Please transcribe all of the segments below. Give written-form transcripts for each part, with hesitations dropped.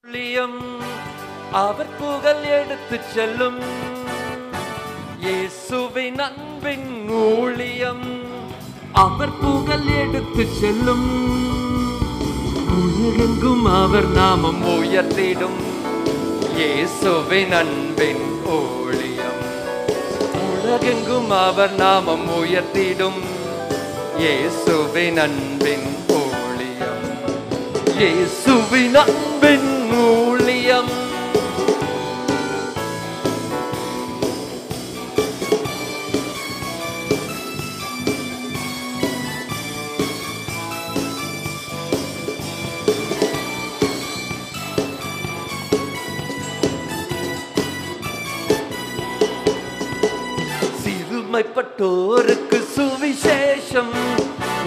ஊழியம் அவர் புகழ் எடுத்து செல்லும் இயேசுவின் அன்பின் ஊழியம் அவர் புகழ் எடுத்து செல்லும் உலகெங்கும் அவர் நாமம் உயர்த்திடும் இயேசுவின் அன்பின் ஊழியம் உலகெங்கும் அவர் நாமம் உயர்த்திடும் இயேசுவின் அன்பின் ஊழியம் இயேசுவின் அன்பின் ஊழியம் சிறுமைப்பட்டோருக்கு சுவிசேஷம்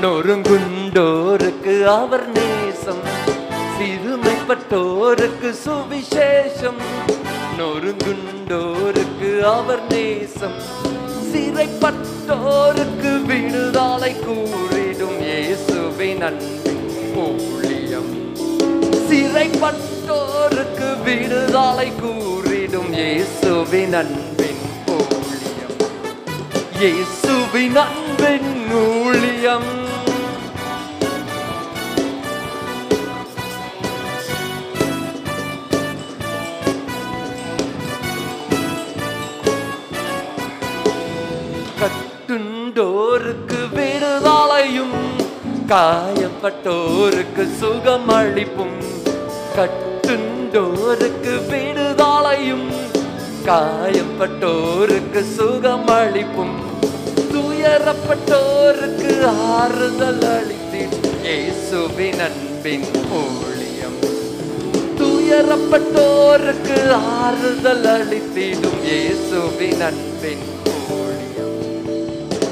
நொறுங்குண்டோருக்கு அவர் நேசம் சிறுமைப்பட்டோருக்கு சுவிசேஷம் நொறுங்குண்டோருக்கு அவர் நேசம் சிறைப்பட்டோருக்கு விடுதலை கூறிடும் இயேசுவின் அன்பின் ஊழியம் சிறைப்பட்டோருக்கு விடுதலை கூறிடும் இயேசுவின் அன்பின் ஊழியம் இயேசுவின் அன்பின் ஊழியம் கட்டுண்டோருக்கு விடுதலையும் காயப்பட்டோருக்கு சுகம் அளிப்பும் கட்டுண்டோருக்கு விடுதலையும் காயப்பட்டோருக்கு சுகம் அளிப்பும் துயரப்பட்டோருக்கு ஆறுதல் அளித்திடும் இயேசுவின் அன்பின் ஊழியம் துயரப்பட்டோருக்கு ஆறுதல் அளித்திடும் இயேசுவின் அன்பின் ஊழியம்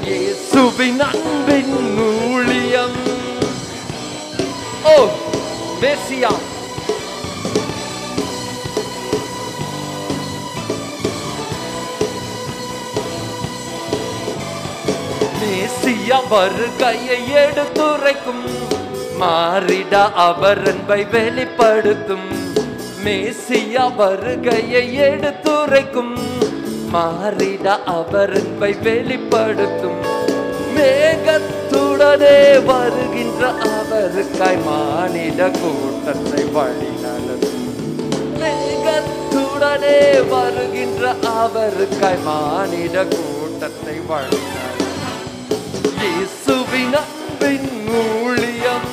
இயேசுவின் அன்பின் ஊழியம் ஓ மேசியா மேசியா வருகையை எடுத்துரைக்கும் மாறிட அவர் அன்பை வெளிப்படுத்தும் மேசியா வருகையை எடுத்துரைக்கும் மாறிட அவர் அன்பை வெளிப்படுத்தும் மேகத்துடனே வருகின்ற அவருக்காய் மானிட கூட்டத்தை வழி நடத்தும் மேகத்துடனே வருகின்ற அவருக்காய் மானிட கூட்டத்தை வழி நடத்தும் இயேசுவின் அன்பின் ஊழியம்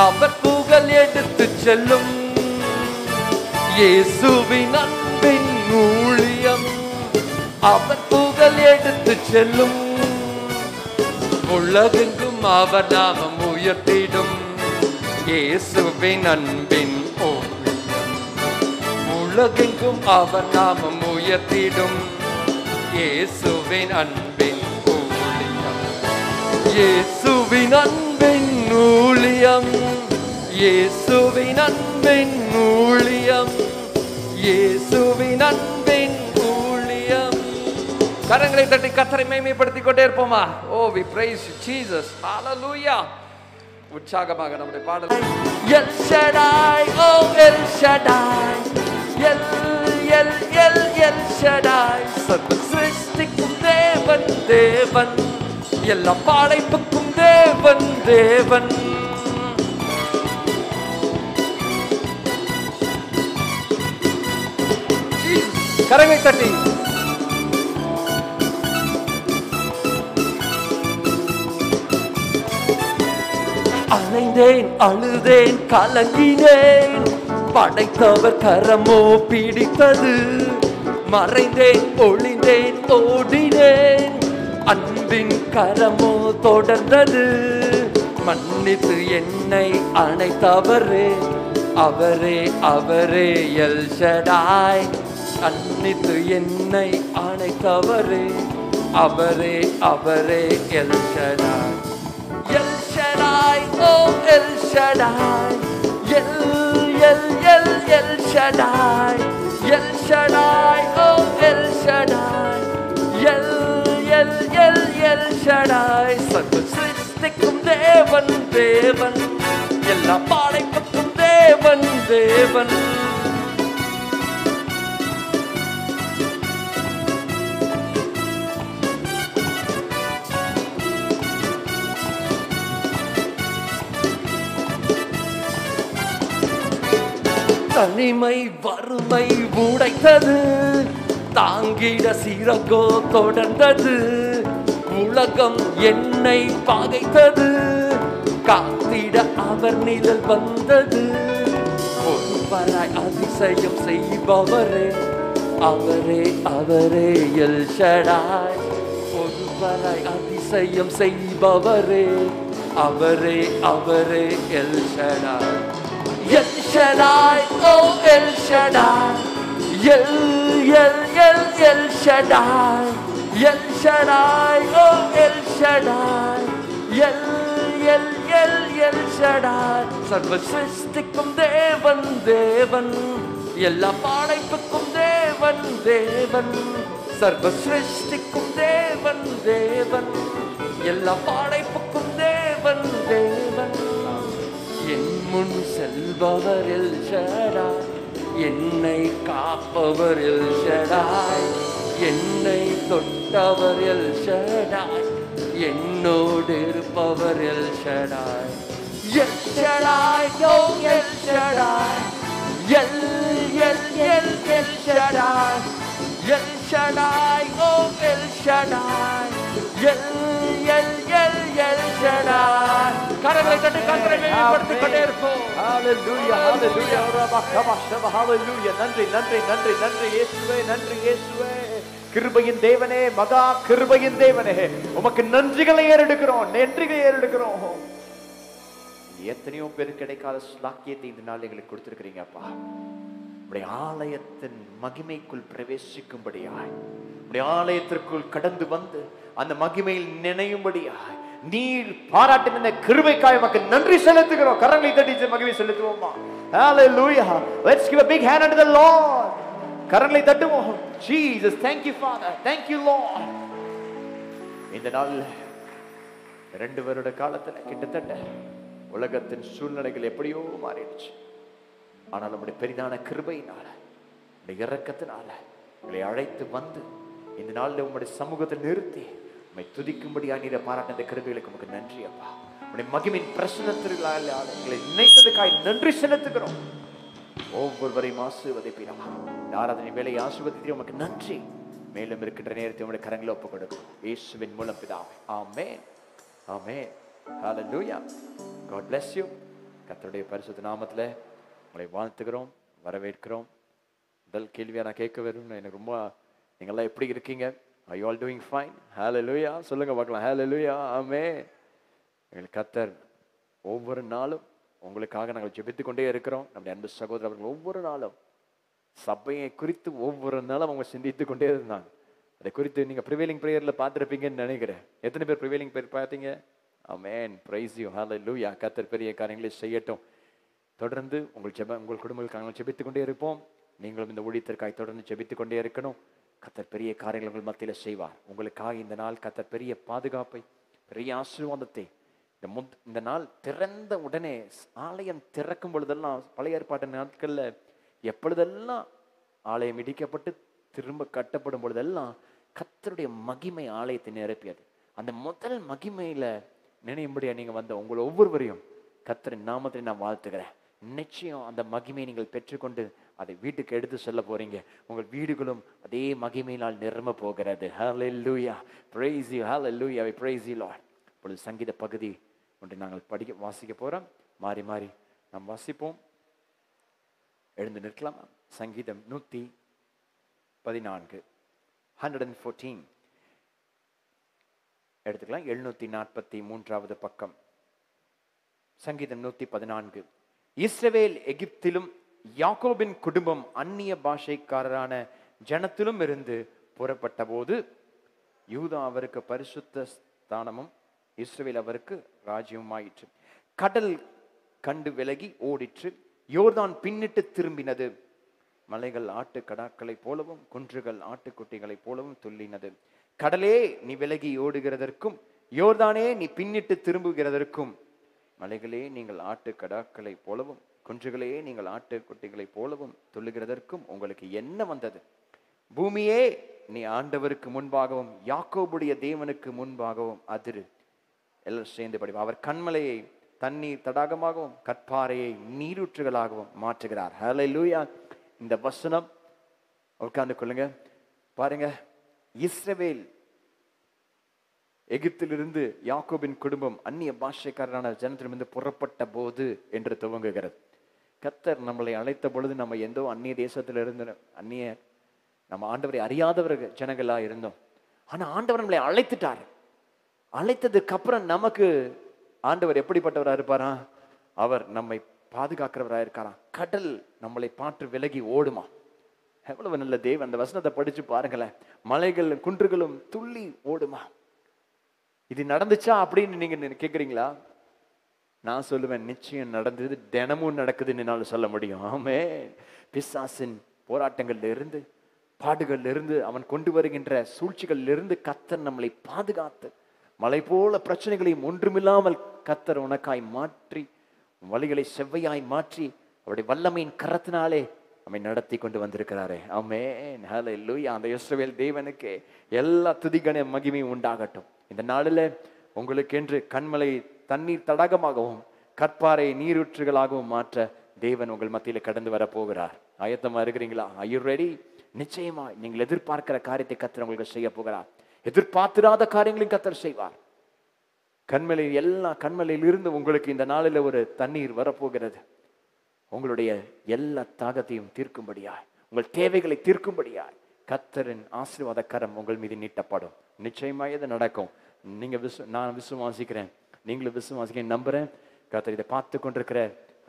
அவர் புகழ் எடுத்து செல்லும் இயேசுவின் அன்பின் ஊழியம் அவர் புகழ் எடுத்து செல்லும் உலகெங்கும் அவர் நாமம் உயர்த்திடும் இயேசுவின் அன்பின் ஊழியம் உலகெங்கும் அவர் நாமம் உயர்த்திடும் இயேசுவின் அன்பின் இயேசுவின் அன்பின் ஊழியம் இயேசுவின் அன்பின் ஊழியம் இயேசுவின் அன்பின் ஊழியம் கரங்களை தட்டி கர்த்தரை மகிமைப்படுத்திக் கொண்டே இருப்போமா ஓ we praise you Jesus hallelujah உற்சாகமாக நம்முடைய பாடல் எல் ஷடாய் ஓ El Shaddai El El El El Shaddai சர்வ சிருஷ்டிக்கும் தேவன் தேவன் எல்லா படைப்புக்கும் தேவன் தேவன் கரங்களை தட்டி அலைந்தேன் அழுதேன் கலங்கினேன் படைத்தவர் கரமோ பிடித்தது மறைந்தேன் ஒளிந்தேன் ஓடினேன் அன்பின் கரமோ தொடர்ந்தது மன்னித்து என்னை அணைத்தவரே அவரே அவரே எல் ஷடாய் மன்னித்து என்னை அணைத்தவரே அவரே அவரே எல் ஷடாய் எல் ஷடாய் ஓ El Shaddai El El El El Shaddai El Shaddai ஓ El Shaddai El El El El Shaddai சர்வ சிருஷ்டிக்கும் தேவன் தேவன் எல்லா படைப்புக்கும் தேவன் தேவன். தனிமை வறுமை உடைத்தது, தாங்கிட சிறகோ தொடர்ந்தது. உலகம் என்னை பகைத்தது, காத்திட அவர் நிழல் வந்தது. ஒருவராய் அதிசயம் செய்பவரே, அவரே அவரே எல் ஷடாய். ஒருவராய் அதிசயம் செய்பவரே, அவரே அவரே El Shaddai. El Shaddai, oh El Shaddai, El Shaddai, El Shaddai, oh El Shaddai, El Shaddai. சர்வ சிருஷ்டிக்கும் தேவன் தேவன், எல்லா படைப்புக்கும் தேவன் தேவன். சர்வ சிருஷ்டிக்கும் தேவன் தேவன், எல்லா படைப்புக்கும் தேவன் தேவன். என் முன் செல்பவர் எல் ஷடாய், என்னை காப்பவர் எல் ஷடாய். என்னை தொட்டவர் எல் ஷடாய், என்னோடு இருப்பவர் எல் ஷடாய். எல் ஷடாய், ஓ El Shaddai, El El El El Shaddai. El Shaddai, ஓ El Shaddai, El El El El Shaddai. கரங்களை தட்டி கர்த்தரை மேன்மைப்படுத்திக் கொண்டே இருப்போம். ஹalleluya ஹalleluya ரபகபஷப ஹalleluya. நன்றி நன்றி நன்றி நன்றி இயேசுவே, நன்றி இயேசுவே. கிருபையின் தேவனே, மகா கிருபையின் தேவனே, உமக்கு நன்றிகளை ஏறெடுக்கிறோம், நன்றிகளை ஏறெடுக்கிறோம். எத்தனையோ பேர் கிடைக்காத ஸ்லாக்கியத்தை இந்த நாள் எங்களுக்கு கொடுத்திருக்கிறீங்க அப்பா. உடைய ஆலயத்தின் மகிமைக்குள் பிரவேசிக்கும்படியாய், உடைய ஆலயத்திற்குள் கடந்து வந்து அந்த மகிமையில் நினையும்படியாய் நீர் பாராட்டின இந்த கிருபைக்காய் உமக்கு நன்றி செலுத்துகிறோம். கரங்களை தட்டி மகிமை செலுத்துவோமா? Hallelujah. Let's give a big hand unto the Lord. கரங்களை தட்டுவோம். Jesus, thank you Father, thank you Lord. இந்த நாள் 2 வருட காலத்துல கிட்டத்தட்ட உலகத்தின் சூழ்நிலைகள் எப்படியோ மாறிடுச்சு. ஆனால் நம்முடைய பெரிதான கிருபையினால, நம்முடைய இரக்கத்தினால எங்களை அழைத்து வந்து இந்த நாளில் உங்களுடைய சமூகத்தில் நிறுத்தி உம்மை துதிக்கும்படியா நீரை பாராட்டின கிருபைகளுக்கு உமக்கு நன்றி அப்பா. உடைய மகிமையின் பிரசன்னத்திற்காக எங்களை நினைத்ததுக்காய் நன்றி செலுத்துகிறோம். ஒவ்வொருவரையும் ஆசீர்வதிப்பீரமா. ஆராதனை வேலை ஆசீர்வதித்து உமக்கு நன்றி. மேலும் இருக்கின்ற நேரத்தை உங்களுடைய கரங்களை ஒப்புக் கொடுக்கும் இயேசுவின் மூலம் பிதாவே. ஆமென் ஆமென். ஹalleluya. God bless you. கர்த்தருடைய பரிசுத்த நாமத்திலே உங்களை வாழ்த்துகிறோம், வரவேற்கிறோம். முதல் கேள்வியா நான் கேட்க வரும், எனக்கு ரொம்ப நீங்கள்லாம் எப்படி இருக்கீங்க? Are you all doing fine? Hallelujah. சொல்லுங்க பார்க்கலாம். Hallelujah. ஆமென். எங்கள் கர்த்தர் ஒவ்வொரு நாளும் உங்களுக்காக நாங்கள் ஜெபித்துக் கொண்டே இருக்கிறோம். நம்முடைய அன்பு சகோதரர்கள் ஒவ்வொரு நாளும் சபையை குறித்து ஒவ்வொரு நாளும் அவங்க சிந்தித்து கொண்டே இருந்தாங்க. அதை குறித்து நீங்க ப்ரிவேலிங் பிரேயர்ல பார்த்துருப்பீங்கன்னு நினைக்கிறேன். எத்தனை பேர் ப்ரிவேலிங் பிரேயர் பார்த்தீங்க? ஆமென். Praise you. ஹalleluya. கர்த்தர் பெரிய காரியங்களை செய்யட்டும். தொடர்ந்து உங்கள் குடும்பங்களுக்காக ஜெபித்துக் கொண்டே இருப்போம். நீங்களும் இந்த ஊழியத்திற்காக தொடர்ந்து ஜெபித்துக் கொண்டே இருக்கணும். கர்த்தர் பெரிய காரியங்கள் உங்கள் மத்தியில் செய்வார். உங்களுக்காக இந்த நாள் கர்த்தர் பெரிய பாதுகாப்பை, பெரிய ஆசீர்வாதத்தை, இந்த நாள் திறந்த உடனே ஆலயம் திறக்கும் பொழுதெல்லாம், பழைய ஏற்பாட்டு நாட்கள்ல எப்பொழுதெல்லாம் ஆலயம் இடிக்கப்பட்டு திரும்ப கட்டப்படும் பொழுதெல்லாம் கர்த்தருடைய மகிமை ஆலயத்தை நிரப்பியது. அந்த முதல் மகிமையில நினைவும்படியா நீங்க வந்த உங்கள் ஒவ்வொருவரையும் கர்த்தரின் நாமத்தை நான் வாழ்த்துகிறேன். நிச்சயம் அந்த மகிமையை நீங்கள் பெற்றுக்கொண்டு அதை வீட்டுக்கு எடுத்து சொல்ல போறீங்க. உங்கள் வீடுகளும் அதே மகிமையினால் நிரம்ப போகிறது. Hallelujah. Praise you. Hallelujah. We praise you Lord. இப்பொழுது சங்கீத பகுதி ஒன்று நாங்கள் வாசிக்க போறோம். மாறி மாறி நாம் வாசிப்போம். எழுந்து நிற்கலாம். சங்கீதம் 114 114 எடுத்துக்கலாம். 743வது பக்கம். சங்கீதம் 114. இஸ்ரவேல் எகிப்திலும் யாக்கோபின் குடும்பம் அந்நிய பாஷைக்காரரான ஜனத்திலும் இருந்து புறப்பட்ட போது யூதா அவருக்கு பரிசுத்த ஸ்தானமும் இஸ்ரவேல் அவருக்கு ராஜ்யமாயிற்று. கடல் கண்டு விலகி ஓடிற்று. யோர்தான் பின்னிட்டு திரும்பினது. மலைகள் ஆட்டு கடாக்களை போலவும் குன்றுகள் ஆட்டுக்குட்டிகளை போலவும் துள்ளினது. கடலே நீ விலகி ஓடுகிறதற்கும், யோர்தானே நீ பின்னிட்டு திரும்புகிறதற்கும், மலைகளே நீங்கள் ஆட்டு கடாக்களை போலவும் குன்றுகளே நீங்கள் ஆட்டுக்குட்டிகளை போலவும் துள்ளுகிறதற்கும் உங்களுக்கு என்ன வந்தது? பூமியே நீ ஆண்டவருக்கு முன்பாகவும் யாக்கோபுடைய தேவனுக்கு முன்பாகவும் அதிரு. எல்லாம் சேர்ந்து படிப்போம். அவர் கன்மலையை தண்ணீர் தடாகமாகவும் கற்பாறையை நீரூற்றுகளாகவும் மாற்றுகிறார். ஹல்லேலூயா. இந்த வசனம் உட்கார்ந்து கொள்ளுங்க. பாருங்க, இஸ்ரவேல் எகிப்திலிருந்து யாக்கோபின் குடும்பம் அந்நிய பாஷைக்காரரான ஜனத்திலிருந்து புறப்பட்ட போது என்று துவங்குகிறது. கர்த்தர் நம்மளை அழைத்த பொழுது நம்ம எந்தோ அந்நிய தேசத்திலிருந்து நம்ம ஆண்டவரை அறியாதவர்கள் ஜனங்களா இருந்தோம். ஆனா ஆண்டவர் நம்மளை அழைத்துட்டார். அழைத்ததுக்கு அப்புறம் நமக்கு ஆண்டவர் எப்படிப்பட்டவராக இருப்பாரா? அவர் நம்மை பாதுகாக்கிறவராக இருக்காராம். கடல் நம்மளை பார்த்து விலகி ஓடுமா? எவ்வளவு நல்ல தேவன். அந்த வசனத்தை படிச்சு பாருங்களேன். மலைகள் குன்றுகளும் துள்ளி ஓடுமா? இது நடந்துச்சா அப்படின்னு நீங்க கேக்குறீங்களா? நான் சொல்லுவேன், நிச்சயம் நடந்தது. தினமும் நடக்குதுன்னு என்னால சொல்ல முடியும். ஆமே. பிசாசின் போராட்டங்கள்ல இருந்து, பாடுகள்ல இருந்து, அவன் கொண்டு வருகின்ற சூழ்ச்சிகள்ல இருந்து கர்த்தர் நம்மளை பாதுகாத்து, மலை போல பிரச்சனைகளையும் ஒன்றுமில்லாமல் கர்த்தர் உனக்காய் மாற்றி, வழிகளை செவ்வையாய் மாற்றி, அவருடைய வல்லமையின் கரத்தினாலே நம்மை நடத்தி கொண்டு வந்திருக்கிறாரே. ஆமென். ஹல்லேலூயா. அந்த இஸ்ரவேல் தேவனுக்கு எல்லா துதிகன மகிமையும் உண்டாகட்டும். இந்த நாளில் உங்களுக்கென்று கன்மலை தண்ணீர் தடாகமாகவும் கற்பாறை நீரூற்றுகளாகவும் மாற்ற தேவன் உங்கள் மத்தியில் கடந்து வர போகிறார். ஆயத்தமா இருக்கிறீங்களா? Are you ready? நிச்சயமா நீங்கள் எதிர்பார்க்கிற காரியத்தை கர்த்தர் உங்களுக்கு செய்ய போகிறார். எதிர்பார்த்திராத காரியங்களையும் கர்த்தர் செய்வார். கண்மலையில் இருந்து உங்களுக்கு இந்த நாளில் ஒரு தண்ணீர் வரப்போகிறது. உங்களுடைய எல்லா தாகத்தையும் தீர்க்கும்படியாய், உங்கள் தேவைகளை தீர்க்கும்படியாய் கர்த்தரின் ஆசீர்வாத கரம் உங்கள் மீது நீட்டப்படும். நிச்சயமா இது நடக்கும். நான் விசுவாசிக்கிறேன், நீங்களும் விசுவாசிக்க நம்புறேன். கர்த்தர் இதை பார்த்து கொண்டிருக்கிற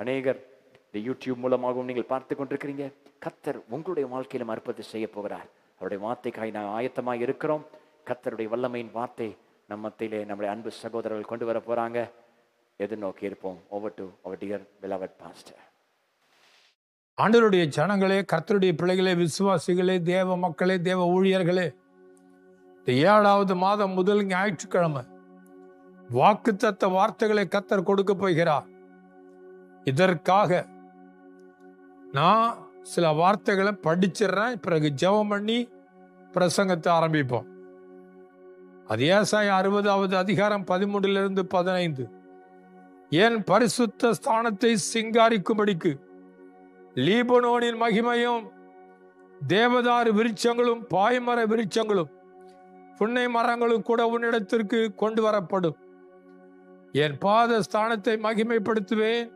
அநேகர் இந்த யூடியூப் மூலமாகவும் நீங்கள் பார்த்து கொண்டிருக்கிறீங்க. கர்த்தர் உங்களுடைய வாழ்க்கையிலும் அற்புதத்தை செய்ய போகிறார். அவருடைய வார்த்தைக்காய் நான் ஆயத்தமாக இருக்கிறோம். கர்த்தருடைய வல்லமையின் வார்த்தை நம்ம மத்தியிலே நம்முடைய அன்பு சகோதரர்கள் கொண்டு வர போறாங்க. எதிர்நோக்கி இருப்போம். Over to our dear beloved pastor. ஆண்டவருடைய ஜனங்களே, கர்த்தருடைய பிள்ளைகளே, விசுவாசிகளே, தேவ மக்களே, தேவ ஊழியர்களே, இந்த 7வது மாதம் முதல் ஞாயிற்றுக்கிழமை வாக்குத்தத்த வார்த்தைகளை கர்த்தர் கொடுக்க போகிறார். இதற்காக நான் சில வார்த்தைகளை படிச்சிடுறேன். பிறகு ஜெபம் பண்ணி பிரசங்கத்தை ஆரம்பிப்போம். அது ஏசாயா 60வது அதிகாரம் 13-15. என் பரிசுத்த ஸ்தானத்தை சிங்காரிக்கும்படிக்கு லீபனோனின் மகிமையும் தேவதாரு விருட்சங்களும் பாய்மர விருட்சங்களும் புன்னை மரங்களும் கூட உன்னிடத்திற்கு கொண்டு வரப்படும். என் பாத ஸ்தானத்தை மகிமைப்படுத்துவேன்.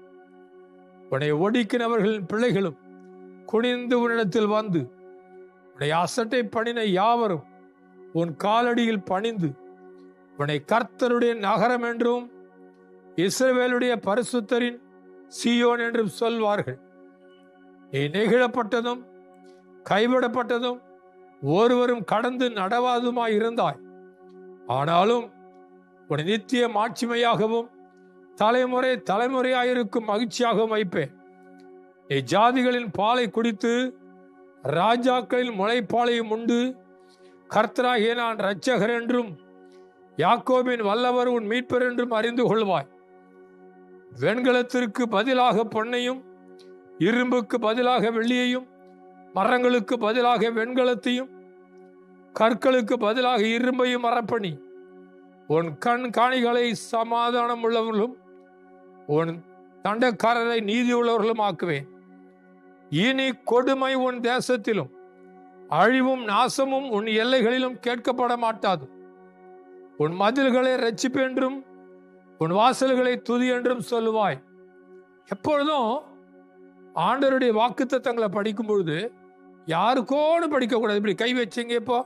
உன்னை ஒடுக்கினவர்களின் பிள்ளைகளும் குனிந்து உன்னிடத்தில் வந்து உன்னை அசட்டை பணின யாவரும் உன் காலடியில் பணிந்து உன்னை கர்த்தருடைய நகரம் என்றும் இஸ்ரவேலுடைய பரிசுத்தரின் சீயோன் என்றும் சொல்வார்கள். நீ நெகிழப்பட்டதும் கைவிடப்பட்டதும் ஒருவரும் கடந்து நடவாதுமாய் இருந்தாய். ஆனாலும் உன் நித்திய மாட்சிமையாகவும் தலைமுறை தலைமுறையாயிருக்கும் மகிழ்ச்சியாகவும் வைப்பேன். நீ ஜாதிகளின் பாலை குடித்து ராஜாக்களின் முளைப்பாலையும் உண்டு கர்த்தராகிய நான் இரட்சகர் என்றும் யாக்கோபின் வல்லவர் உன் மீட்பர் என்றும் அறிந்து கொள்வாய். வெண்கலத்திற்கு பதிலாக பொன்னையும் இரும்புக்கு பதிலாக வெள்ளியையும் மரங்களுக்கு பதிலாக வெண்கலத்தையும் கற்களுக்கு பதிலாக இரும்பையும் மரப்பணி. உன் கண் காணிகளை சமாதானம் உள்ளவர்களும் உன் தண்டக்காரரை நீதி உள்ளவர்களும் ஆக்குவேன். இனி கொடுமை உன் தேசத்திலும் அழிவும் நாசமும் உன் எல்லைகளிலும் கேட்கப்பட மாட்டாது. உன் மதில்களை இரட்சிப்பு என்றும் உன் வாசல்களை துதி என்றும் சொல்லுவாய். எப்பொழுதும் ஆண்டவருடைய வாக்குத்தத்தங்களை படிக்கும் பொழுது யாருக்கோடு படிக்கக்கூடாது. இப்படி கை வச்சிங்க. இப்போ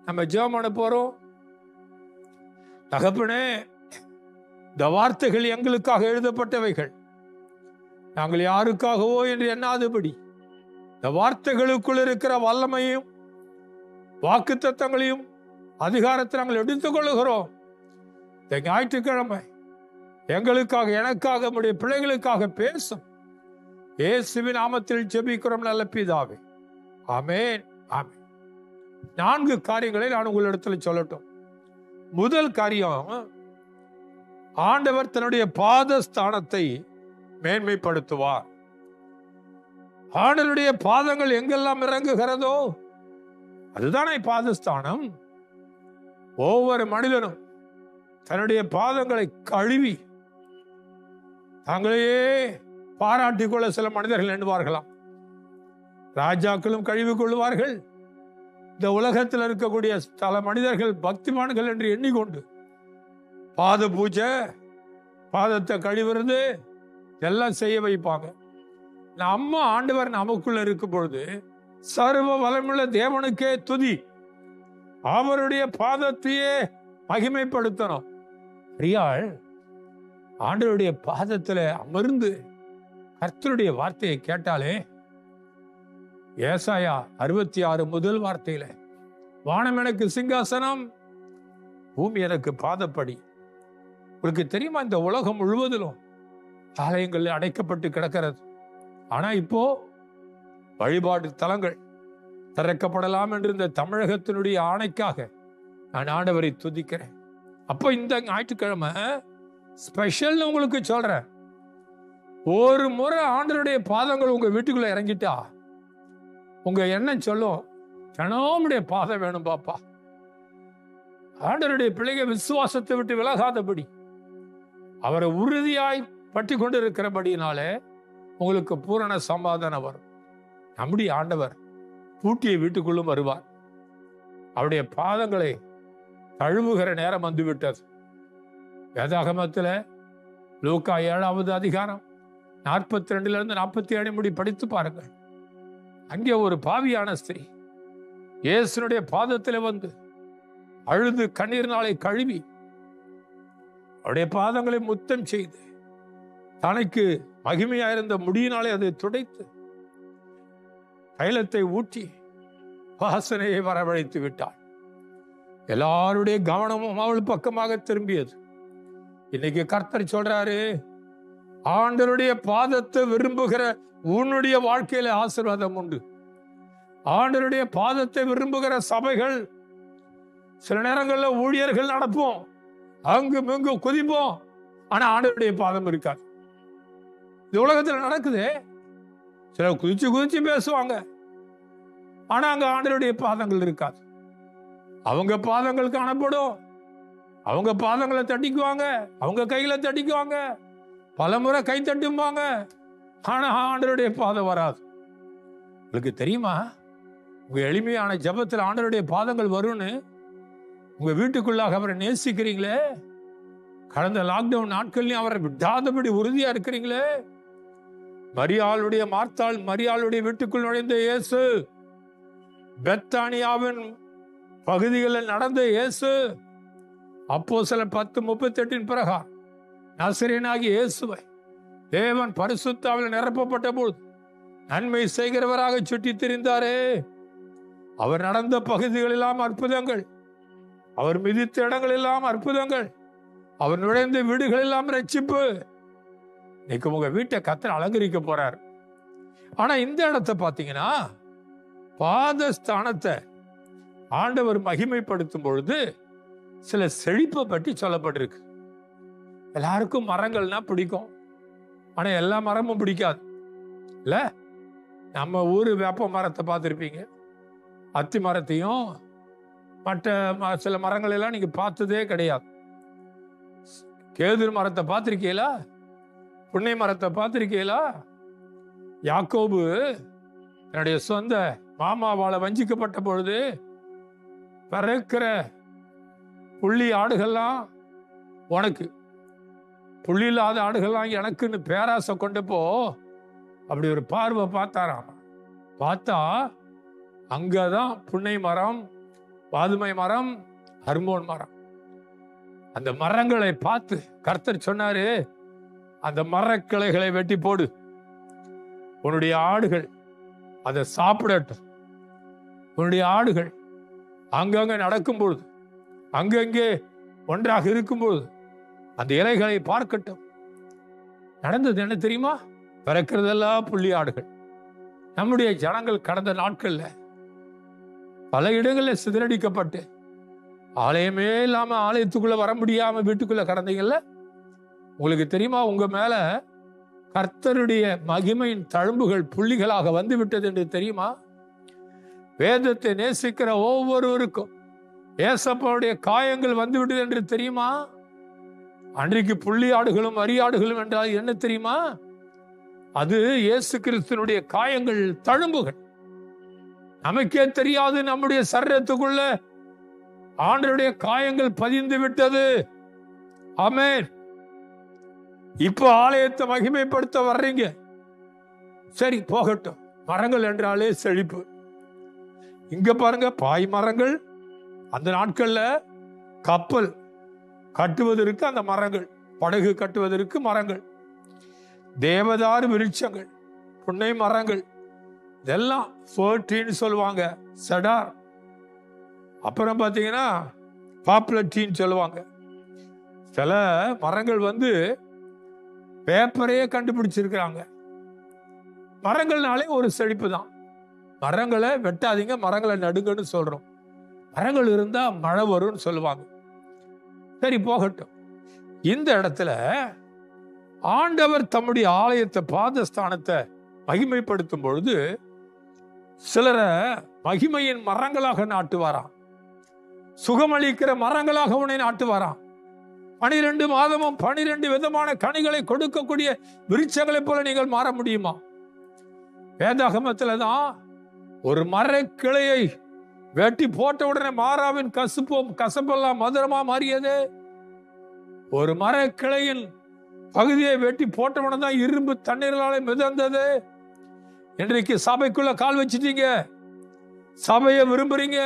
நம்ம ஜெபம் பண்ண போறோம். தகப்பனே, இந்த வார்த்தைகள் எங்களுக்காக எழுதப்பட்டவைகள், நாங்கள் யாருக்காகவோ என்று எண்ணாதபடி இந்த வார்த்தைகளுக்குள் இருக்கிற வல்லமையும் வாக்குத்தத்தங்களையும் அதிகாரத்தை நாங்கள் எடுத்துக் கொள்ளுகிறோம். இந்த ஞாயிற்றுக்கிழமை எங்களுக்காக, எனக்காக, நம்முடைய பிள்ளைகளுக்காக பேசும். இயேசுவின் நாமத்தில் ஜெபிக்கிறோம் நல்ல பிதாவே. ஆமென், ஆமென். 4 காரியங்களை நான் உங்களிடத்தில் சொல்லட்டும். முதல் காரியம், ஆண்டவர் தன்னுடைய பாதஸ்தானத்தை மேன்மைப்படுத்துவார். ஆண்டவருடைய பாதங்கள் எங்கெல்லாம் இறங்குகிறதோ அதுதானே பாதஸ்தானம். ஒவ்வொரு மனிதனும் தன்னுடைய பாதங்களை கழுவி தங்களையே பாராட்டிக் கொள்ள சில மனிதர்கள் எண்ணுவார்களாம். ராஜாக்களும் கழுவி கொள்வார்கள். இந்த உலகத்தில் இருக்கக்கூடிய பல மனிதர்கள் பக்திமான்கள் என்று எண்ணிக்கொண்டு பாத பூஜை, பாதத்தை கழுவுறது எல்லாம் செய்ய வைப்பாங்க. நம்ம ஆண்டவர் நமக்குள்ள இருக்கும் பொழுது சர்வ வளமுள்ள தேவனுக்கே துதி, அவருடைய பாதத்தையே மகிமைப்படுத்தணும். பிரியாள் ஆண்டவருடைய பாதத்துல அமர்ந்து கர்த்தருடைய வார்த்தையை கேட்டாலே, ஏசாயா 66 முதல் வார்த்தையில, வானம் எனக்கு சிங்காசனம், பூமி எனக்கு பாதப்படி. உங்களுக்கு தெரியுமா, இந்த உலகம் முழுவதிலும் ஆலயங்கள் அடைக்கப்பட்டு கிடக்கிறது. ஆனா இப்போ வழிபாடு தலங்கள் திறக்கப்படலாம் என்று இந்த தமிழகத்தினுடைய ஆணைக்காக நான் ஆண்டவரை துதிக்கிறேன். அப்போ இந்த ஞாயிற்றுக்கிழமை ஸ்பெஷல் உங்களுக்கு சொல்றேன். ஒரு முறை ஆண்டவருடைய பாதங்கள் உங்க வீட்டுக்குள்ள இறங்கிட்டா உங்க எண்ணம் சொல்லும், தினமுடைய பாதம் வேணும் பாப்பா. ஆண்டவருடைய பிள்ளைங்க விசுவாசத்தை விட்டு விலகாதபடி அவரை உறுதியாய் பற்றி கொண்டு இருக்கிறபடினாலே உங்களுக்கு பூரண சமாதானம் வரும். நம்முடைய ஆண்டவர் பூட்டிய வீட்டுக்குள்ளும் வருவார். அவருடைய பாதங்களை தழுவுகிற நேரம் வந்துவிட்டது. வேதாகமத்தில் லூக்கா 7வது அதிகாரம் 42 47 முடி படித்து பாருங்கள். அங்கே ஒரு பாவியான ஸ்திரீ இயேசுனுடைய பாதத்தில் வந்து அழுது கண்ணீர்னாலே கழுவி அவருடைய பாதங்களை முத்தம் செய்து தனக்கு மகிமையாயிருந்த முடியினாலே அதை துடைத்து தைலத்தை ஊற்றி வாசனையை வரவழைத்து விட்டாள். எல்லாருடைய கவனமும் அவள் பக்கமாக திரும்பியது. இன்னைக்கு கர்த்தர் சொல்றாரு, ஆண்டவருடைய பாதத்தை விரும்புகிற உன்னுடைய வாழ்க்கையில ஆசீர்வாதம் உண்டு. ஆண்டவருடைய பாதத்தை விரும்புகிற சபைகள், சில நேரங்களில் ஊழியர்கள் நடப்போம், அங்கும் இங்கும் குதிப்போம், ஆனா ஆண்டவருடைய பாதம் இருக்காது. இந்த உலகத்தில் நடக்குது. சிலர் குதிச்சு குதிச்சு பேசுவாங்க, ஆனா அங்க ஆண்டவருடைய பாதங்கள் இருக்காது. அவங்க பாதங்கள் காணப்படும், அவங்க பாதங்களை தட்டிக்குவாங்க, அவங்க கையில தட்டிக்குவாங்க, பலமுறை கை தட்டும்பாங்க, ஆனா ஆண்டவருடைய பாதம் வராது. உங்களுக்கு தெரியுமா, உங்க எளிமையான ஜபத்தில் ஆண்டவருடைய பாதங்கள் வரும்னு உங்க வீட்டுக்குள்ளாக அவரை நேசிக்கிறீங்களே, கடந்த லாக்டவுன் நாட்கள்லயும் அவரை விடாதபடி உறுதியா இருக்கிறீங்களே. மரியாளுடைய வீட்டுக்குள் நுழைந்த இயேசு, பெத்தானியாவின் பகுதிகளில் நடந்த இயேசு, அப்போஸ்தலர் 10:38 பிறகா நசரேயனாகிய இயேசுவை தேவன் பரிசுத்தாவில் நிரப்பப்பட்ட போது நன்மை செய்கிறவராக சுற்றி திரிந்தாரே. அவர் நடந்த பகுதிகளெல்லாம் அற்புதங்கள், அவர் மிதித்த இடங்கள் எல்லாம் அற்புதங்கள், அவர் நுழைந்த வீடுகள் எல்லாம் ரட்சிப்பு. இன்னைக்கு உங்க வீட்டை கர்த்தர் அலங்கரிக்க போறார். ஆனா இந்த இடத்தை பார்த்தீங்கன்னா, பாதஸ்தானத்தை ஆண்டவர் மகிமைப்படுத்தும் பொழுது சில செழிப்பை பற்றி சொல்லப்பட்டிருக்கு. எல்லாருக்கும் மரங்கள்னா பிடிக்கும், ஆனா எல்லா மரமும் பிடிக்காது இல்ல. நம்ம ஊரு வேப்ப மரத்தை பார்த்துருப்பீங்க, அத்தி மரத்தையும் மற்ற சில மரங்கள் எல்லாம் நீங்க பார்த்ததே கிடையாது. கேதுரு மரத்தை பார்த்திருக்கீங்களா? புன்னை மரத்தை பார்த்திருக்கீங்களா? யாக்கோபு என்னுடைய சொந்த மாமாவால வஞ்சிக்கப்பட்ட பொழுது பிறக்கிற புள்ளி ஆடுகள்லாம் உனக்கு, புள்ளி இல்லாத ஆடுகள்லாம் எனக்குன்னு பேராசை கொண்டப்போ அப்படி ஒரு பார்வை பார்த்தாராம். பார்த்தா அங்கதான் புன்னை மரம், பாதுமை மரம், ஹர்மோன் மரம். அந்த மரங்களை பார்த்து கர்த்தர் சொன்னாரு, அந்த மரக்கிளைகளை வெட்டி போடு, உன்னுடைய ஆடுகள் அதை சாப்பிடட்டும். உன்னுடைய ஆடுகள் அங்கங்க நடக்கும் பொழுது, அங்கங்கே ஒன்றாக இருக்கும்போது அந்த இலைகளை பார்க்கட்டும். நடந்தது என்ன தெரியுமா? பிறக்கிறதெல்லாம் புள்ளி ஆடுகள். நம்முடைய ஜனங்கள் கடந்த நாட்கள்ல பல இடங்களில் சிதறடிக்கப்பட்டு ஆலயமே இல்லாம ஆலயத்துக்குள்ள வர முடியாம வீட்டுக்குள்ள கடந்தீங்கல்ல. உங்களுக்கு தெரியுமா, உங்க மேல கர்த்தருடைய மகிமையின் தழும்புகள் புள்ளிகளாக வந்துவிட்டது என்று தெரியுமா? வேதத்தை நேசிக்கிற ஒவ்வொருவருக்கும் ஏசப்பாவுடைய காயங்கள் வந்துவிட்டது என்று தெரியுமா? அன்றைக்கு புள்ளியாடுகளும் அரியாடுகளும் என்றால் என்ன தெரியுமா? அது இயேசு கிறிஸ்துனுடைய காயங்கள், தழும்புகள். நமக்கே தெரியாது நம்முடைய சரீரத்துக்குள்ள ஆண்டவருடைய காயங்கள் பதிந்து விட்டது. ஆமென். இப்போ ஆலயத்தை மகிமைப்படுத்த வர்றீங்க, சரி போகட்டும். மரங்கள் என்றாலே செழிப்பு. இங்க பாருங்க, பாய் மரங்கள். அந்த நாட்கள்ல கப்பல் கட்டுவதற்கு அந்த மரங்கள், படகு கட்டுவதற்கு மரங்கள், தேவதாரு விருட்சங்கள், புன்னை மரங்கள், இதெல்லாம் சோற்றின்னு சொல்லுவாங்க, செடார். அப்புறம் பார்த்தீங்கன்னா பாப்புலர் டீன்னு சொல்லுவாங்க. சில மரங்கள் பேப்பரையே கண்டுபிடிச்சிருக்கிறாங்க. மரங்கள்னாலே ஒரு செழிப்பு தான். மரங்களை வெட்டாதீங்க, மரங்களை நடுங்கன்னு சொல்றோம். மரங்கள் இருந்தா மழை வரும்னு சொல்லுவாங்க. சரி போகட்டும். இந்த இடத்துல ஆண்டவர் தம்முடைய ஆலயத்தை, பாதஸ்தானத்தை மகிமைப்படுத்தும் பொழுது சிலரை மகிமையின் மரங்களாக நாட்டுவாராம், சுகமளிக்கிற மரங்களாக உன்னை நாட்டுவாராம். 12 மாதமும் 12 விதமான கனிகளை கொடுக்கக்கூடிய விருட்சங்களைப் போல நீங்கள் மாற முடியுமா? வேதாகமத்துல தான் ஒரு மரக்கிளையை வெட்டி போட்ட உடனே மாறாவின் கசப்பெல்லாம் மதுரமா மாறியது. ஒரு மரக்கிளையின் பகுதியை வெட்டி போட்டவுடனே தான் இரும்பு தண்ணீர்களாலே மிதந்தது. இன்றைக்கு சபைக்குள்ள கால் வச்சிட்டீங்க, சபையை விரும்புறீங்க,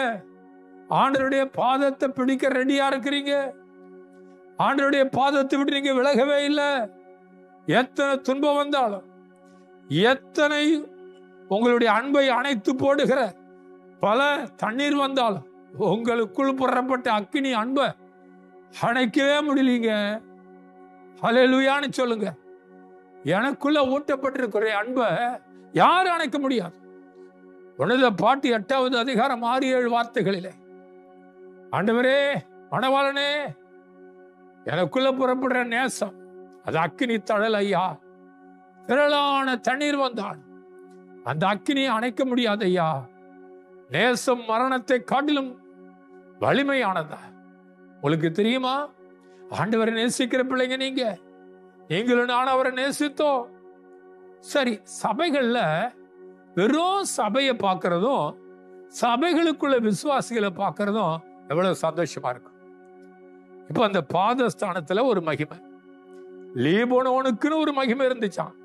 ஆண்டவருடைய பாதத்தை பிடிக்க ரெடியா இருக்கிறீங்க, ஆண்டவருடைய பாதத்தை விட்டு நீங்க விலகவே இல்லை. எத்தனை துன்பம் வந்தாலும், எத்தனை உங்களுடைய அன்பை அணைத்து போடுகிற பல தண்ணீர் வந்தாலும், உங்களுக்குள் புறப்பட்ட அக்கினி அன்பை அணைக்கவே முடியலீங்க. ஹல்லேலூயான்னு சொல்லுங்க. எனக்குள்ள ஊட்டப்பட்டிருக்கிற அன்பை யாரும் அணைக்க முடியாது. உன்னத பாட்டு 8வது அதிகாரம் 6-7 வார்த்தைகளிலே, ஆண்டவரே, மணவாளனே, எனக்குள்ள புறப்படுற நேசம் அது அக்கினி தழல் ஐயா. திரளான தண்ணீர் வந்தான் அந்த அக்கினியை அணைக்க முடியாது ஐயா. நேசம் மரணத்தை காட்டிலும் வலிமையானதா. உங்களுக்கு தெரியுமா? ஆண்டவரை நேசிக்கிற பிள்ளைங்க நீங்களும் நான் அவரை நேசித்தோம். சரி, சபைகள்ல வெறும் சபையை பார்க்கறதும் சபைகளுக்குள்ள விசுவாசிகளை பார்க்கறதும் எவ்வளவு சந்தோஷமா இருக்கும். இப்ப அந்த பாதஸ்தானத்துல ஒரு மகிமை, லீபனோனுக்குன்னு ஒரு மகிமை இருந்துச்சான்.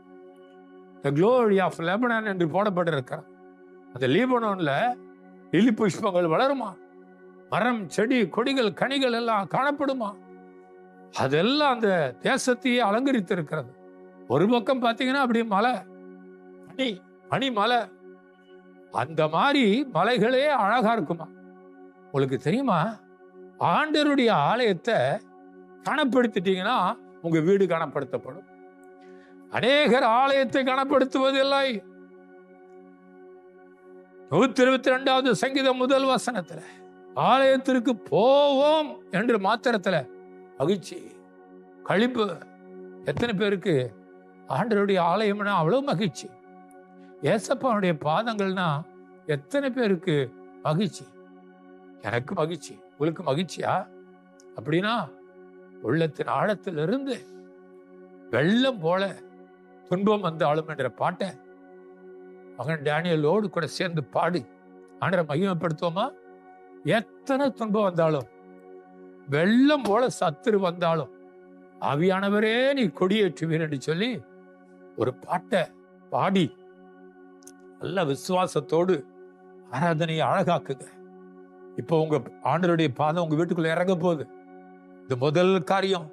The glory of Lebanon என்று போடப்பட்டிருக்கிற அந்த லீபனோன்ல லிலி புஷ்பங்கள் வளருமா, மரம், செடி, கொடிகள், கனிகள் எல்லாம் காணப்படுமா. அதெல்லாம் அந்த தேசத்தையே அலங்கரித்து இருக்கிறது. ஒரு பக்கம் பார்த்தீங்கன்னா அப்படி மலை, பனி மலை, அந்த மாதிரி மலைகளே அழகா இருக்குமா. உங்களுக்கு தெரியுமா? ஆண்டவருடைய ஆலயத்தை கனப்படுத்திட்டீங்கன்னா உங்க வீடு கனப்படுத்தப்படும். அநேகர் ஆலயத்தை கனப்படுத்துவதில்லை. 122வது சங்கீதம் 1 வசனத்துல ஆலயத்திற்கு போவோம் என்று மாத்திரத்துல மகிழ்ச்சி, களிப்பு. எத்தனை பேருக்கு ஆண்டவருடைய ஆலயம்னா அவ்வளவு மகிழ்ச்சி? ஏசப்பாவுடைய பாதங்கள்னா எத்தனை பேருக்கு மகிழ்ச்சி? எனக்கு மகிழ்ச்சி, உங்களுக்கு மகிழ்ச்சியா? அப்படின்னா உள்ளத்தின் ஆழத்திலிருந்து வெள்ளம் போல துன்பம் வந்தாலும் என்ற பாட்டை மகன் டேனியலோடு கூட சேர்ந்து பாடி ஆண்டவரை மகிமைப்படுத்துவோமா? எத்தனை துன்பம் வந்தாலும், வெள்ளம் போல சத்துரு வந்தாலும், ஆவியானவரே நீ கொடியேற்றுவீர் என்று சொல்லி ஒரு பாட்டை பாடி நல்ல விசுவாசத்தோடு ஆராதனையை அழகாக்குங்க. இப்போ உங்க ஆண்டவருடைய பாதம் உங்க வீட்டுக்குள்ள இறங்க போகுது. இது முதல் காரியம்.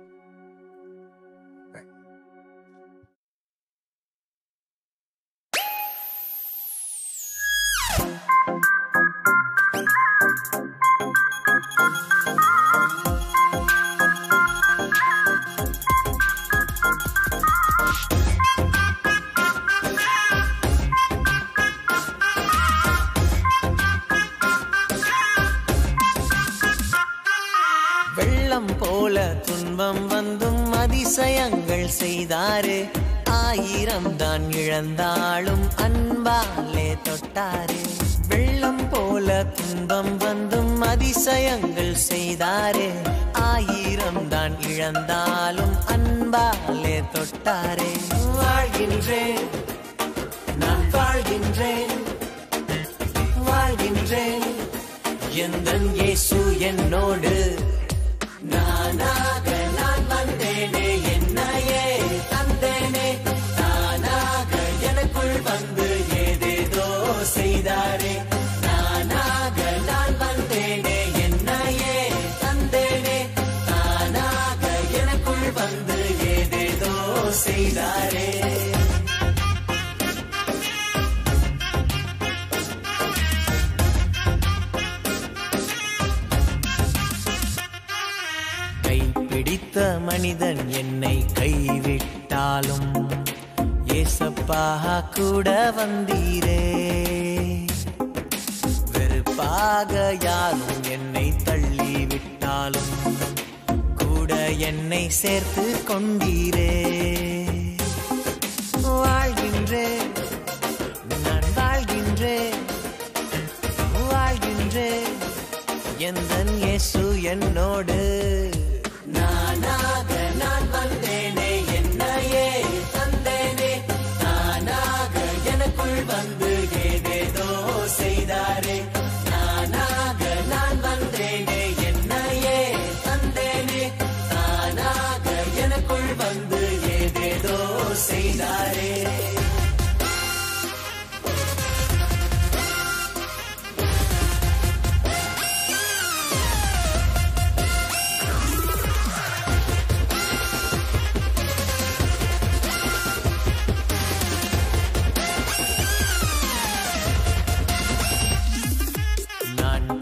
வெள்ளம் போல துன்பம் வந்தும் அதிசயங்கள் செய்தாரே, ஆயிரம் தான் இழந்தாலும் அன்பாலே தொட்டாரே. வெள்ளம் போல துன்பம் வந்தும் அதிசயங்கள் செய்தாரே. ஆயிரம் தான் இழந்தாலும் அன்பாலே தொட்டாரே. வாழ்கின்றேன், நான் வாழ்கின்றேன், வாழ்கின்றேன், எந்தன் இயேசு என்னோடு. நானாக நான் வந்தேனே, என்னையே தந்தேனே, தானாக எனக்குள் வந்து ஏதேதோ செய்தாரே. நானாக நான் வந்தேனே, என்னையே தந்தேனே, தானாக எனக்குள் வந்து ஏதேதோ செய்தாரே. பிடித்த மனிதன் என்னை கைவிட்டாலும் ஏசப்பா கூட வந்தீரே. வெறுப்பாக யாரும் என்னை தள்ளிவிட்டாலும் கூட என்னை சேர்த்து கொண்டீரே. வாழ்கின்றேன், நான் வாழ்கின்றேன், வாழ்கின்றேன், எந்தன் இயேசு என்னோடு. நானாக நான் வந்தேனே, என்னையே தந்தேனே, தானாக எனக்குள் வந்து ஏதேதோ செய்தாரே. நானாக நான் வந்தேனே, என்னையே தந்தேனே, தானாக எனக்குள் வந்து ஏதேதோ செய்தாரே.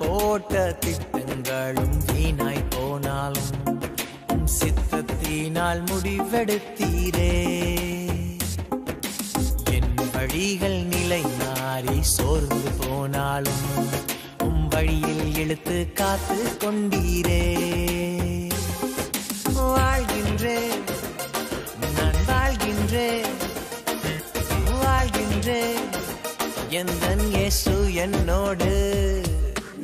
போட்ட திட்டங்களும் வீணாய் போனாலும் சித்தத்தினால் முடிவெடுத்தீரே. என் வழிகள் நிலை மாறி சோர்ந்து போனாலும் வழியில் இழுத்து காத்து கொண்டீரே. வாழ்கின்றேன், நான் வாழ்கின்றேன், வாழ்கின்றேன், எந்தன் இயேசு என்னோடு.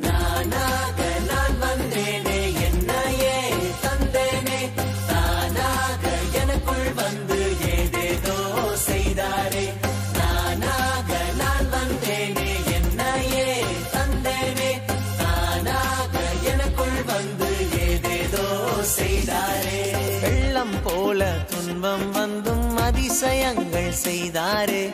நானாக நான் வந்தேனே, என்னையே தந்தேனே, தானாக எனக்குள் வந்து ஏதேதோ செய்தாரே. நானாக நான் வந்தேனே, என்னையே தந்தேனே, தானாக எனக்குள் வந்து ஏதேதோ செய்தாரே. வெள்ளம் போல துன்பம் வந்தும் அதிசயங்கள் செய்தாரே.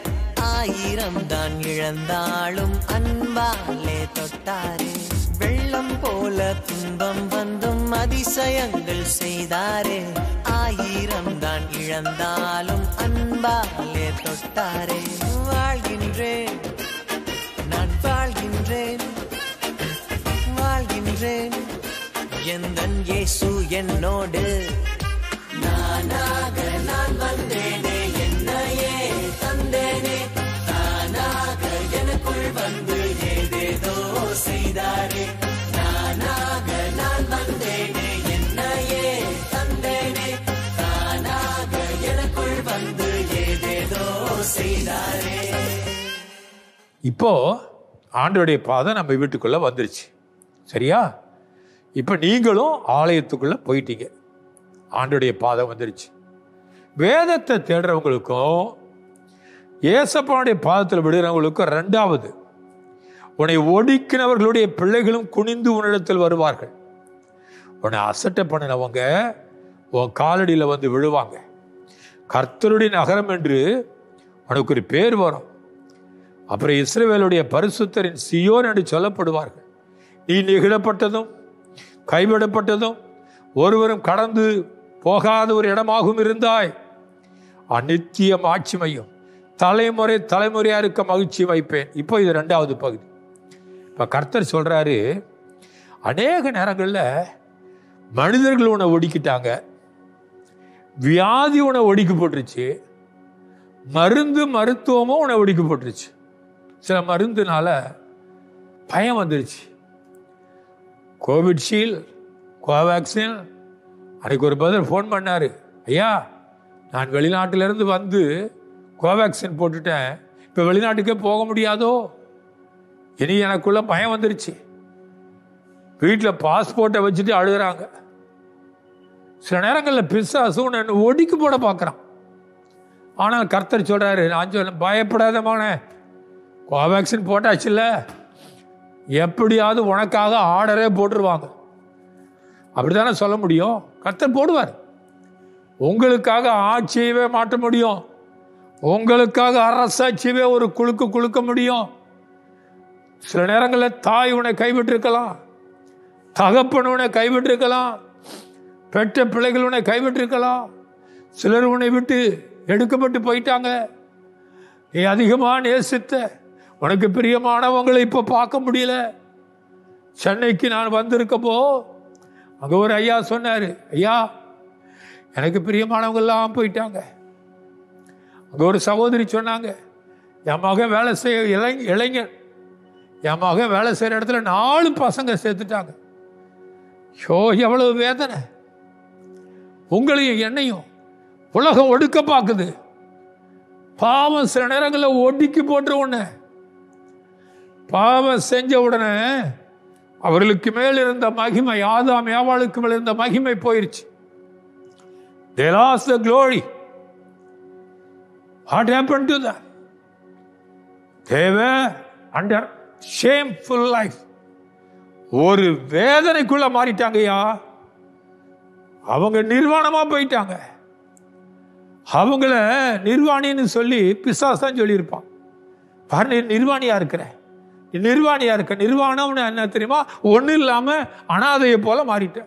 ஆயிரம் தான் இழந்தாலும் அன்பாலே தொட்டாரே. வெள்ளம் போல துன்பம் வந்தும் அதிசயங்கள் செய்தாரே. ஆயிரம் தான் இழந்தாலும் அன்பாலே தொட்டாரே. வாழ்கின்றேன், நான் வாழ்கின்றேன், வாழ்கின்றேன், எந்தன் இயேசு என்னோடு. நானாக நான் வந்தேனே, என்னையே தந்தேனே, தானாக எனக்குள் வந்து ஏதேதோ செய்தாரே. நானாக நான் வந்தேனே, என்னையே தந்தேனே, தானாக எனக்குள் வந்து ஏதேதோ செய்தாரே. இப்போ ஆண்டவருடைய பாதம் நம்ம வீட்டுக்குள்ள வந்துருச்சு, சரியா? இப்ப நீங்களும் ஆலயத்துக்குள்ள போயிட்டீங்க, ஆண்டவருடைய பாதம் வந்துருச்சு. வேதத்தை தேடுறவங்களுக்கும் ஏசப்பாவுடைய பாதத்தில் விடுகிறவங்களுக்கும் ரெண்டாவது, உன்னை ஒடுக்கினவர்களுடைய பிள்ளைகளும் குனிந்து உன்னிடத்தில் வருவார்கள். உன்னை அசட்டை பண்ணினவங்க உன் காலடியில் வந்து விழுவாங்க. கர்த்தருடைய நகரம் என்று உனக்கு ஒரு பேர் வரும். அப்புறம் இஸ்ரவேலுடைய பரிசுத்தரின் சியோன் என்று சொல்லப்படுவார்கள். நீ நெகிழப்பட்டதும் கைவிடப்பட்டதும் ஒருவரும் கடந்து போகாத ஒரு இடமாகவும் இருந்தாய். அநித்தியம் ஆட்சிமையும் தலைமுறை தலைமுறையா இருக்க மகிழ்ச்சி வைப்பேன். இப்போ இது ரெண்டாவது பகுதி. இப்போ கர்த்தர் சொல்றாரு, அநேக நேரங்களில் மனிதர்கள் உன்னை ஒடுக்கிட்டாங்க, வியாதி உன்னை ஒடுக்கி போட்டுருச்சு, மருத்துவமும் உன்னை ஒடுக்கி போட்டுருச்சு. சில மருந்துனால பயம் வந்துருச்சு. கோவிட்ஷீல்டு, கோவேக்சின். அன்றைக்கு ஒரு பதில் ஃபோன் பண்ணாரு, ஐயா நான் வெளிநாட்டிலிருந்து வந்து கோவேக்சின் போட்டுட்டேன், இப்போ வெளிநாட்டுக்கே போக முடியாதோ? இனி எனக்குள்ள பயம் வந்துருச்சு. வீட்டில் பாஸ்போர்ட்டை வச்சுட்டு அழுகிறாங்க. சில நேரங்களில் பிசாசு என்ன ஒடுக்கி போட பார்க்குறான். ஆனால் கர்த்தர் சொல்கிறாரு, நான் சொல்ல பயப்படாதமான, கோவேக்சின் போட்டாச்சுல்ல, எப்படியாவது உனக்காக ஆர்டரே போட்டுருவாங்க. அப்படித்தானே சொல்ல முடியும்? கர்த்தர் போடுவார். உங்களுக்காக ஆட்சியவே மாற்ற முடியும். உங்களுக்காக அரசாட்சியவே ஒரு குலுக்க முடியும். சில நேரங்களில் தாய் உன்னை கைவிட்டிருக்கலாம், தகப்பன் உன்னை கைவிட்டிருக்கலாம், பெற்ற பிள்ளைகள் உன்னை கைவிட்டிருக்கலாம். சிலர் உன்னை விட்டு எடுக்கப்பட்டு போயிட்டாங்க. நீ அதிகமாக நேசித்த உனக்கு பிரியமானவங்களை இப்போ பார்க்க முடியல. சென்னைக்கு நான் வந்திருக்கப்போ அங்கே ஒரு ஐயா சொன்னார், ஐயா எனக்கு பிரியமானவங்கெல்லாம் போயிட்டாங்க. அங்கே ஒரு சகோதரி சொன்னாங்க, என் மகன் வேலை செய்ய இளைஞர், என் மகன் வேலை செய்கிற இடத்துல 4 பசங்க சேர்த்துட்டாங்க. ஷோ எவ்வளவு வேதனை! உங்களையும் என்னையும் உலகம் ஒடுக்க பார்க்குது. பாவம் சில நேரங்களில் ஒடுக்கி போட்டு உடனே பாவம் செஞ்ச உடனே அவர்களுக்கு மேல் இருந்த மகிமை, ஆதாம் ஏவாளுக்கு மேல் இருந்த மகிமை போயிருச்சு. They lost the glory. What happened to them? They were under shameful life. ஒரு வேதனைக்குள்ள மாறிட்டாங்கய்யா. அவங்க நிர்வாணமா போயிட்டாங்க. அவங்கள நிர்வாணின்னு சொல்லி பிசாசான்னு சொல்லியிருப்பான். பாரு, நீ நிர்வாணியா இருக்கிற, நீ நிர்வாணியா இருக்க. நிர்வாணம்னு என்ன தெரியுமா? ஒன்றும் இல்லாம அனாதையை போல மாறிட்ட.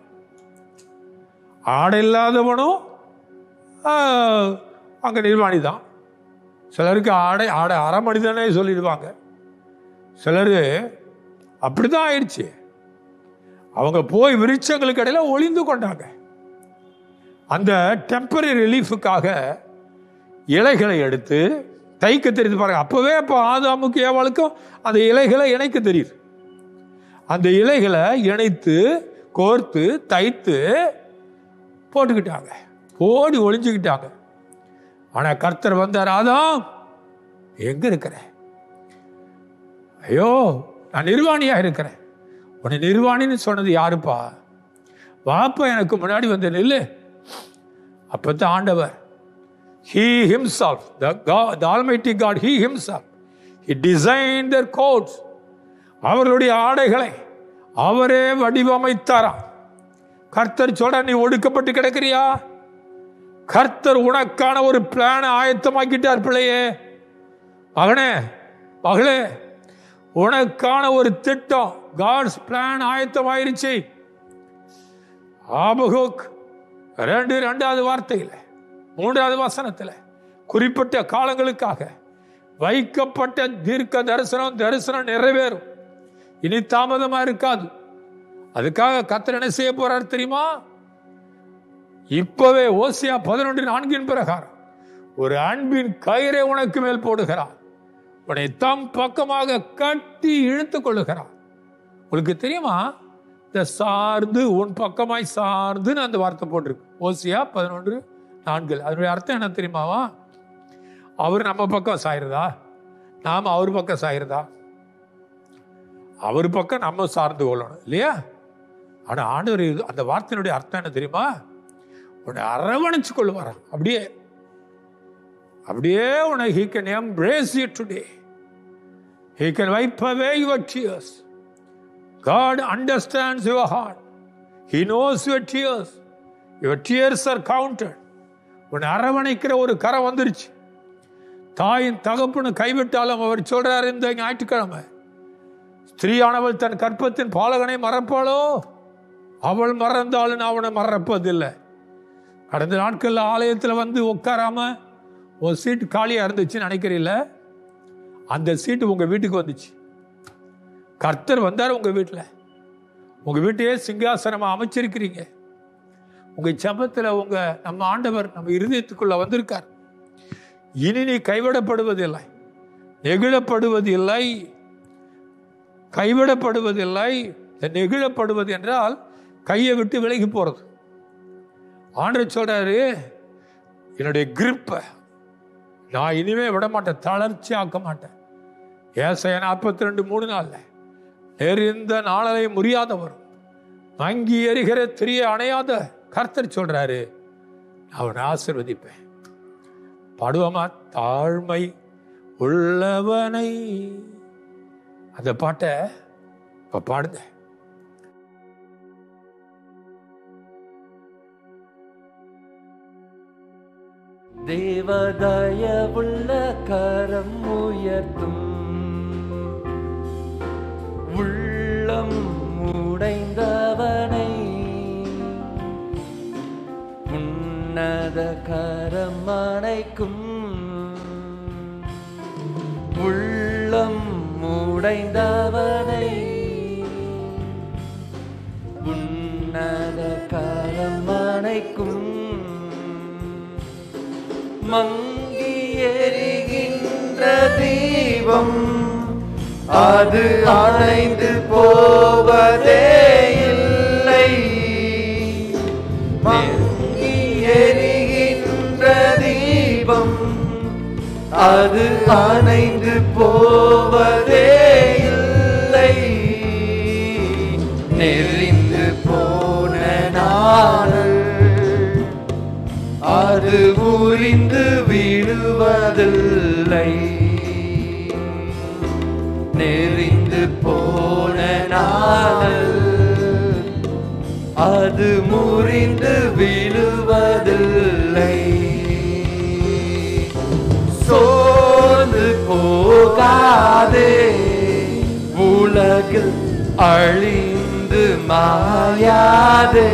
ஆடை இல்லாதவனும் அங்கே நிர்வாணி தான். சிலருக்கு ஆடை அரை மனிதனே சொல்லிடுவாங்க. சிலர் அப்படிதான் ஆயிடுச்சு. அவங்க போய் விருட்சங்களுக்கு இடையில ஒளிந்து கொண்டாங்க. அந்த டெம்பரரி ரிலீஃபுக்காக இலைகளை எடுத்து தைக்க தெரியுது பாருங்க. அப்பவே இப்போ ஆதாமுக்கு ஏவாளுக்கும் அந்த இலைகளை இணைக்க தெரியுது. அந்த இலைகளை இணைத்து கோர்த்து தைத்து போட்டுக்கிட்டாங்க, ஓடி ஒளிஞ்சுக்கிட்டாங்க. ஆனா கர்த்தர் வந்தார், ஆதாம் எங்க இருக்கிற? ஐயோ, நான் நிர்வாணியா இருக்கிறேன். உன்னை நிர்வாணின்னு சொன்னது யாருப்பா? வாப்பா எனக்கு முன்னாடி வந்து நில்லு. அப்பதான் ஆண்டவர், He himself, the Almighty God, He himself, He designed their coats. அவர்களுடைய ஆடைகளை அவரே வடிவமைத்தாராம். கர்த்தர் சொல்ற, நீ ஒடுக்கப்பட்டு கிடக்கிறியா? கர்த்தர் உனக்கான ஒரு பிளான் ஆயத்தமாக்கிட்டார். பிள்ளையே, மகனே, மகளே, உனக்கான ஒரு திட்டம், காட்ஸ் பிளான் ஆயத்தமாயிருச்சு. ஆபகுக் 2வது வார்த்தையில் 3வது வசனத்தில் குறிப்பிட்ட காலங்களுக்காக வைக்கப்பட்ட தீர்க்க தரிசனம் நிறைவேறும். இனி தாமதமா இருக்காது. அதுக்காக கர்த்தர் என்ன செய்ய போறார் தெரியுமா? இப்பவே ஓசியா 11:4 பிரகாரம் ஒரு அன்பின் கயிறை உனக்கு மேல் போடுகிறார். உன்னை தம் பக்கமாக கட்டி இழுத்துக் கொள்ளுகிறார். உங்களுக்கு தெரியுமா? இந்த சார்ந்து, உன் பக்கமாய் சார்ந்துன்னு அந்த வார்த்தை போட்டிருக்கு. ஓசியா 11:4. அதனுடைய அர்த்தம் என்ன தெரியுமாவா? அவர் நம்ம பக்கம் சாயிருதா, நாம் அவர் பக்கம் சாயிருதா? அவர் பக்கம் நம்ம சார்ந்து கொள்ளணும் இல்லையா? ஆனா ஆண்டவர் அந்த வார்த்தையினுடைய அர்த்தம் என்ன தெரியுமா? உன்னை அரவணைச்சு கொள்வாரா. அப்படியே அப்படியே உன்னை he can embrace you today. He can wipe away your tears. God understands your heart. He knows your tears. Your tears are counted. உன்னை அரவணைக்கிற ஒரு கரை வந்துருச்சு. தாயின் தகப்பனு கைவிட்டாலும் அவர் சொல்றாரு இந்த ஞாயிற்றுக்கிழமை, ஸ்திரீயானவள் தன் கற்பத்தின் பாலகனை மறப்பாளோ? அவள் மறந்தாலும் அவனை மறப்பதில்லை. கடந்த நாட்கள்ல ஆலயத்தில் வந்து உட்காராம ஒரு சீட்டு காலியா இருந்துச்சுன்னு நினைக்கிறீல்ல, அந்த சீட்டு உங்க வீட்டுக்கு வந்துச்சு. கர்த்தர் வந்தார் உங்க வீட்டில். உங்க வீட்டையே சிங்காசனமா அமைச்சிருக்கிறீங்க. உங்க ஜெபத்தில் நம்ம ஆண்டவர் நம்ம இருதயத்துக்குள்ள வந்திருக்கார். இனி நீ கைவிடப்படுவதில்லை, நெகிழப்படுவதில்லை, கைவிடப்படுவதில்லை. நெகிழப்படுவது என்றால் கையை விட்டு விலகி போறது. ஆண்டவர் சொல்றாரு, என்னுடைய கிரிப்பை நான் இனிமே விட மாட்டேன், தளர்ச்சி ஆக்க மாட்டேன். ஏசாயா 42:3 நெறிந்த நாளை முறியாத வரும், மங்கி எரிகிற திரிய அணையாத கர்த்தர் சொல்றாரு, அவனை ஆசீர்வதிப்பேன். பாடுவோமா? தாழ்மை உள்ளவனை. அந்த பாட்டை இப்ப பாடுங்க. தேவதயவுள்ள கரம் உயர்த்தும், உள்ளம் உடைந்தவனை உன்னத கரம் அணைக்கும், உள்ளம் உடைந்தவனை உன்னத கரம் அணைக்கும். மங்கி எரிகின்ற தீபம் அது அணைந்து போவதே இல்லை, மங்கி எரிகின்ற தீபம் அது அணைந்து போவதே இல்லை. நெறிந்து போன நாள் அது முறிந்து விடுவதில்லை, நெறிந்து போன நாள் அது முறிந்து விடுவதில்லை. சோர்ந்து போகாதே, உலகில் அழிந்து மாயாதே.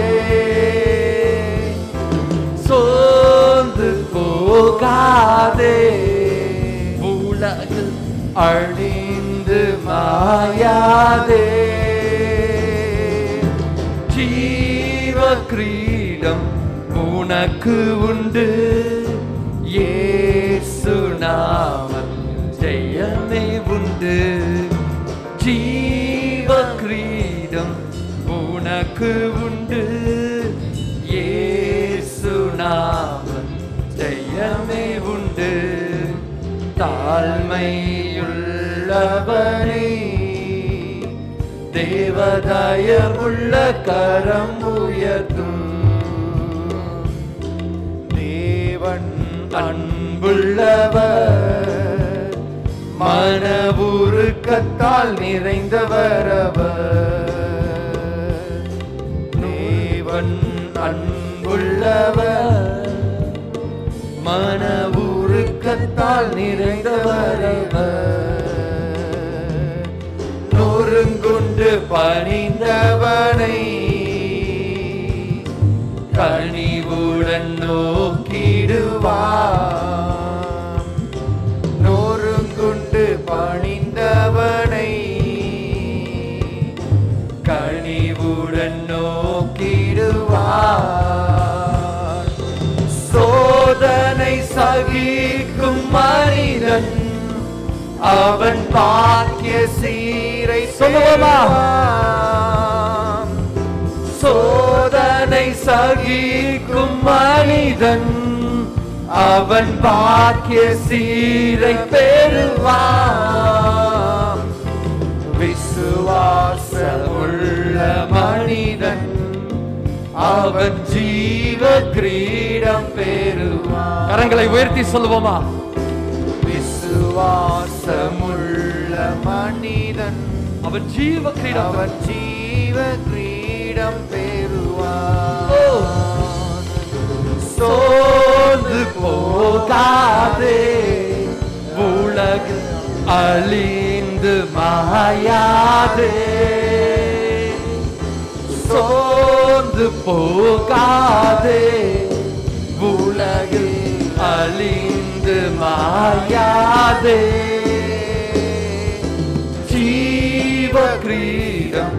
சோர்ந்து போகாதே, உலகில் அழிந்து மாயாதே. ஜீவ கிரீடம் உனக்கு உண்டு, இயேசு நாமத்தில் ஜெயமே உண்டு. ஜீவ கிரீடம் உனக்கு உண்டு, இயேசு நாமத்தில் ஜெயமே உண்டு. தாழ்மையுள்ளவனை தேவதயவுள்ள கரம் உயர்த்தும், தேவன் அன்புள்ளவர், மன உருக்கத்தால் நிறைந்தவர் அவர். தேவன் அன்புள்ளவர், மன உருக்கத்தால் நிறைந்தவர் அவர். நொறுங்குண்டு பணிந்தவனை கனிவுடன் நோக்கிடுவார். நொறுங்குண்டு பணிந்தவனை கனிவுடன் நோக்கிடுவார். சோதனை சகிக்கும் மனிதன் அவன் பாக்கிய சீரை சொல்லுவான். சோதனை சகிக்கும் மனிதன் அவன் பாக்கிய சீரை பெறுவான். விசுவாசமுள்ள மனிதன் அவன் ஜீவ கிரீடம் பெறுவான். கரங்களை உயர்த்தி சொல்லுவோமா? விசுவாசமுள்ள மனிதன் அவன் ஜீவ கிரீடம், அவன் ஜீவ கிரீடம் பெறுவான். சோர்ந்து போகாதே, உலகில் அழிந்து மாயாதே. சோர்ந்து போகாதே, உலகில் அழிந்து மாயாதே. ஜீவ கிரீடம்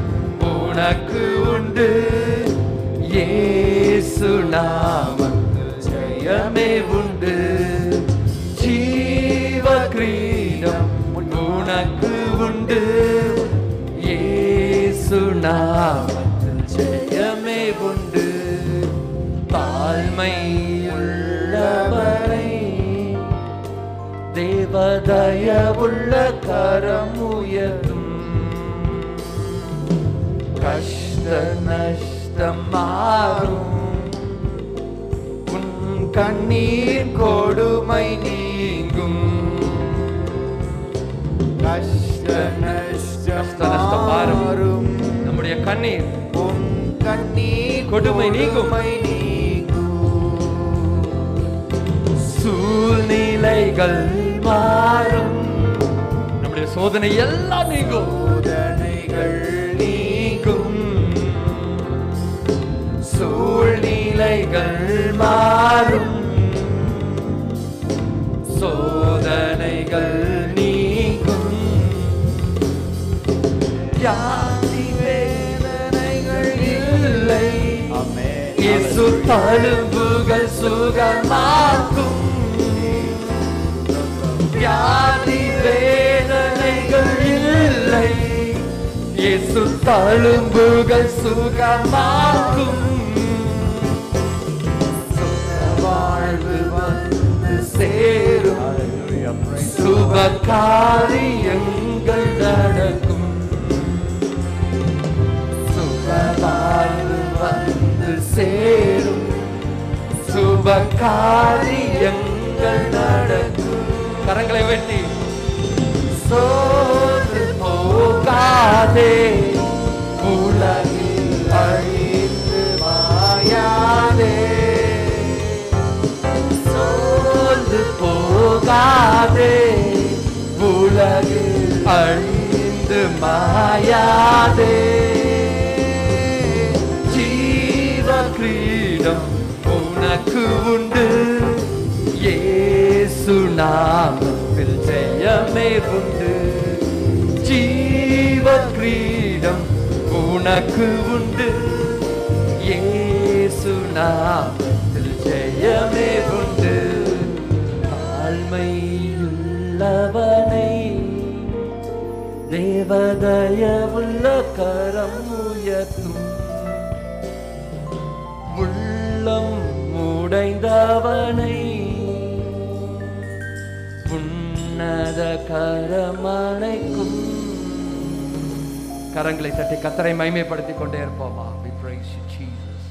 உனக்கு உண்டு, இயேசு நாமத்தில் ஜெயமே உண்டு. ஜீவ கிரீடம் உனக்கு உண்டு, இயேசு நாமத்தில் ஜெயமே உண்டு. தாழ்மை உள்ளவர் தயவுள்ள கரம் உயர்த்தும். கஷ்ட நஷ்டம் மாறும், உன் கண்ணீர் கொடுமை நீங்கும். கஷ்ட நஷ்டம் மாறும், நம்முடைய கண்ணீர் உன் கண்ணீர் கொடுமை நீங்கும். சூழ்நிலைகள் மாறும், நம்முடைய சோதனை எல்லாம் நீங்கும். சோதனைகள் நீங்கும், சூழ்நிலைகள் மாறும், சோதனைகள் நீங்கும். வியாதி வேதனைகள் இல்லை, இயேசு தழும்புகள் சுகமாக்கும். வியாதி வேதனைகள் இல்லை, இயேசு தழும்புகள் சுகமாக்கும். வாழ்வு வந்து சேரும், சுப காரியங்கள் நடக்கும். சுப வாழ்வு வந்து சேரும், சுப காரியங்கள் நடக்கும். கரங்களை வெட்டி சோர்ந்து போகாதே, உலகில் அழிந்து மாயாதே. சோர்ந்து போகாதே, உலகில் அழிந்து மாயாதே. ஜீவ கிரீடம் உனக்கு உண்டு, இயேசு நாமத்தில் ஜெயமே உண்டு. ஜீவ கிரீடம் உனக்கு உண்டு, இயேசு நாமத்தில் ஜெயமே உண்டு. தாழ்மையுள்ளவனை தேவதயவுள்ள கரம் உயர்த்தும். உள்ளம் உடைந்தவனை உன்னத கரமணைக்கும். கரங்களை தட்டி கர்த்தரை மகிமைப்படுத்திக் கொண்டே இருப்போமா? We praise you, Jesus.